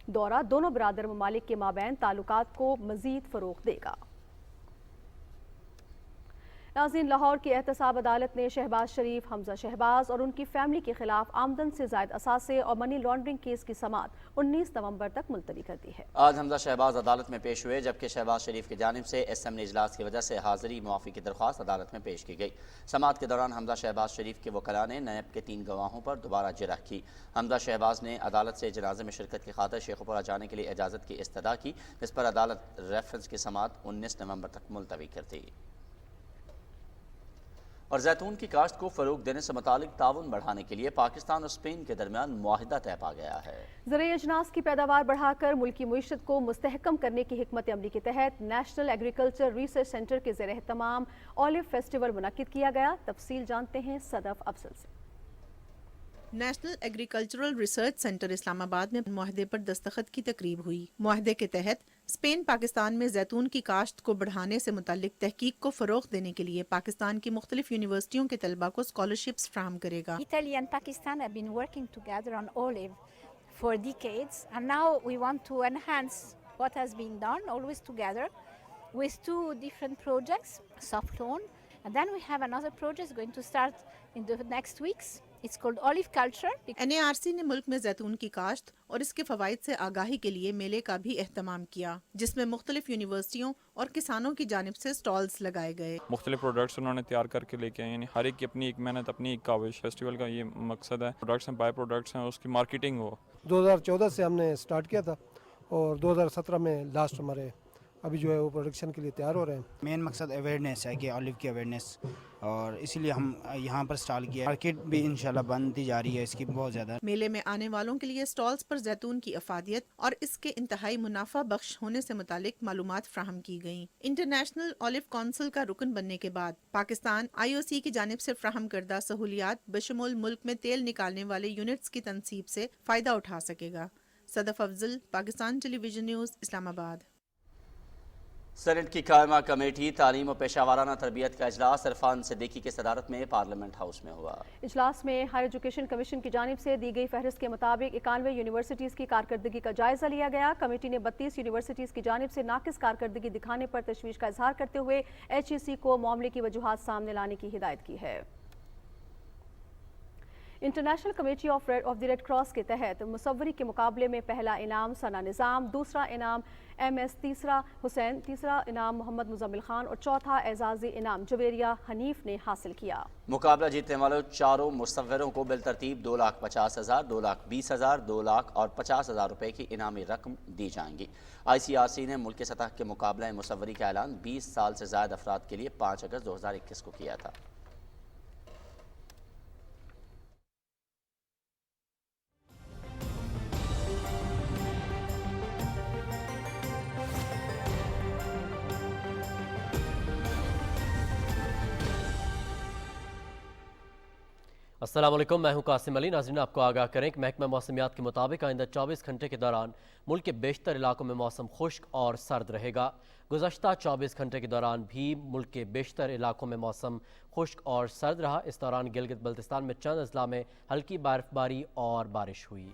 दौरा दोनों बिरादर ममालिक के माबैन ताल्लुकात को मज़ीद फ़रोग़ देगा। नाज़रीन, लाहौर की एहतसाब अदालत ने शहबाज शरीफ, हमजा शहबाज और उनकी फैमिली के खिलाफ आमदन से ज़ायद असासे और मनी लॉन्ड्रिंग केस की समाअत 19 नवंबर तक मुलतवी कर दी है। आज हमजा शहबाज अदालत में पेश हुए, जबकि शहबाज शरीफ की जानिब से असेंबली इजलास की वजह से हाजिरी मुआफ़ी की दरख्वास्त अदालत में पेश की गई। समाअत के दौरान हमजा शहबाज शरीफ के वकला ने नैब के 3 गवाहों पर दोबारा जिरह की। हमजा शहबाज ने अदालत से जनाजे में शिरकत की खातिर शेखुपुरा जाने के लिए इजाज़त की इस्तदा की, जिस पर अदालत रेफरेंस की समाअत 19 नवंबर तक मुलतवी करती। और जैतून की काश्त को फ़रोग़ देने से मुतालिक ताउन बढ़ाने के लिए पाकिस्तान और स्पेन के दरमियान मुआहिदा तय पा गया है। ज़राए अजनास की पैदावार बढ़ाकर मुल्की मईशत को मुस्तहकम करने की हिकमत अमली के तहत नेशनल एग्रीकल्चर रिसर्च सेंटर के ज़ेर एहतमाम ऑलिव फेस्टिवल मुनक्किद किया गया। तफसील जानते हैं सदफ अफजल से। National agricultural research centre Islamabad में मुआहदे पर दस्तखत की तकरीब हुई। मुआहदे के तहत स्पेन पाकिस्तान में जैतून की काश्त को बढ़ाने से मुताल्लिक तहकीक को फ़रोग़ देने के लिए पाकिस्तान की मुख्तलिफ यूनिवर्सिटियों के तलबा को स्कॉलरशिप्स फ्राहम करेगा। Italy and Pakistan have been working together on olive for decades, and now we want to enhance what has been done, always together, with 2 different projects, soft loan, and then we have another project going to start in the next weeks. It's called olive culture. NARC ने मुल्क में जैतून की काश्त और इसके फ़वाइद से आगाही के लिए मेले का भी एहतमाम किया, जिसमें मुख्तलिफ यूनिवर्सिटियों और किसानों की जानिब से स्टॉल्स लगाए गए। मुख्तलिफ प्रोडक्ट्स उन्होंने तैयार करके लेके आए, यानी हर एक की अपनी एक मेहनत, अपनी एक काविश। फेस्टिवल का ये मकसद है प्रोडक्ट्स हैं, बाय प्रोडक्ट्स हैं, उसकी मार्केटिंग हो। 2014 से हमने स्टार्ट किया था और 2017 में लास्ट हमारे अभी जो है वो प्रोडक्शन के लिए तैयार हो रहे हैं। मेन मकसद अवेयरनेस है कि ऑलिव की अवेयरनेस, और इसीलिए हम यहाँ पर स्टॉल किया। मार्केट भी इंशाल्लाह बनती जा रही है इसकी बहुत ज़्यादा। मेले में आने वालों के लिए स्टॉल्स पर जैतून की अफादियत और इसके इंतहाई मुनाफा बख्श होने से मुतालिक मालूमात फ्राहम की गयी। इंटरनेशनल ऑलिव काउंसिल का रुकन बनने के बाद पाकिस्तान IOC की जानिब से फ्राहम करदा सहूलियात बशमूल मुल्क में तेल निकालने वाले यूनिट्स की तनसीब से फ़ायदा उठा सकेगा। Sadaf Afzal, Pakistan television news, Islamabad. Senate की कायमा कमेटी तालीम और पेशा वाराना तरबियत का इजलास इरफान सिद्दीकी की सदारत में पार्लियामेंट हाउस में हुआ। इजलास में हायर एजुकेशन कमीशन की जानिब से दी गई फहरिस्त के मुताबिक 91 यूनिवर्सिटीज़ की कारकर्दगी का जायजा लिया गया। कमेटी ने 32 यूनिवर्सिटीज़ की जानिब से नाकिस कारकर्दगी दिखाने पर तशवीश का इजहार करते हुए HEC को मामले की वजूहात सामने लाने की हिदायत की है। International committee of the red cross के तहत मुसव्वरी के मुकाबले में पहला इनाम सना निज़ाम, दूसरा इनाम MS, तीसरा हुसैन, तीसरा इनाम मोहम्मद मुजम्मिल खान और चौथा एजाज़ी इनाम जवेरिया हनीफ ने हासिल किया। मुकाबला जीतने वाले चारों मुसव्वरों को बिलतरतीब 2,50,000, 2,20,000, 2 लाख और 50,000 रुपए की इनामी रकम दी जाएंगी। ICRC ने मुल्क की सतह के मुकाबला मुसव्वरी का ऐलान 20 साल से ज़ायद अफराद के लिए 5 अगस्त 2021 को किया था। अस्सलाम वालेकुम, मैं हूं कासिम अली। नाज़रीन, आपको आगाह करें कि महकमा मौसमियात के मुताबिक आइंदा 24 घंटे के दौरान मुल्क के बेशतर इलाकों में मौसम खुश्क और सर्द रहेगा। गुज़श्ता 24 घंटे के दौरान भी मुल्क के बेशतर इलाकों में मौसम खुश्क और सर्द रहा। इस दौरान गिलगित बल्तिस्तान में चंद अजला में हल्की बर्फबारी और बारिश हुई।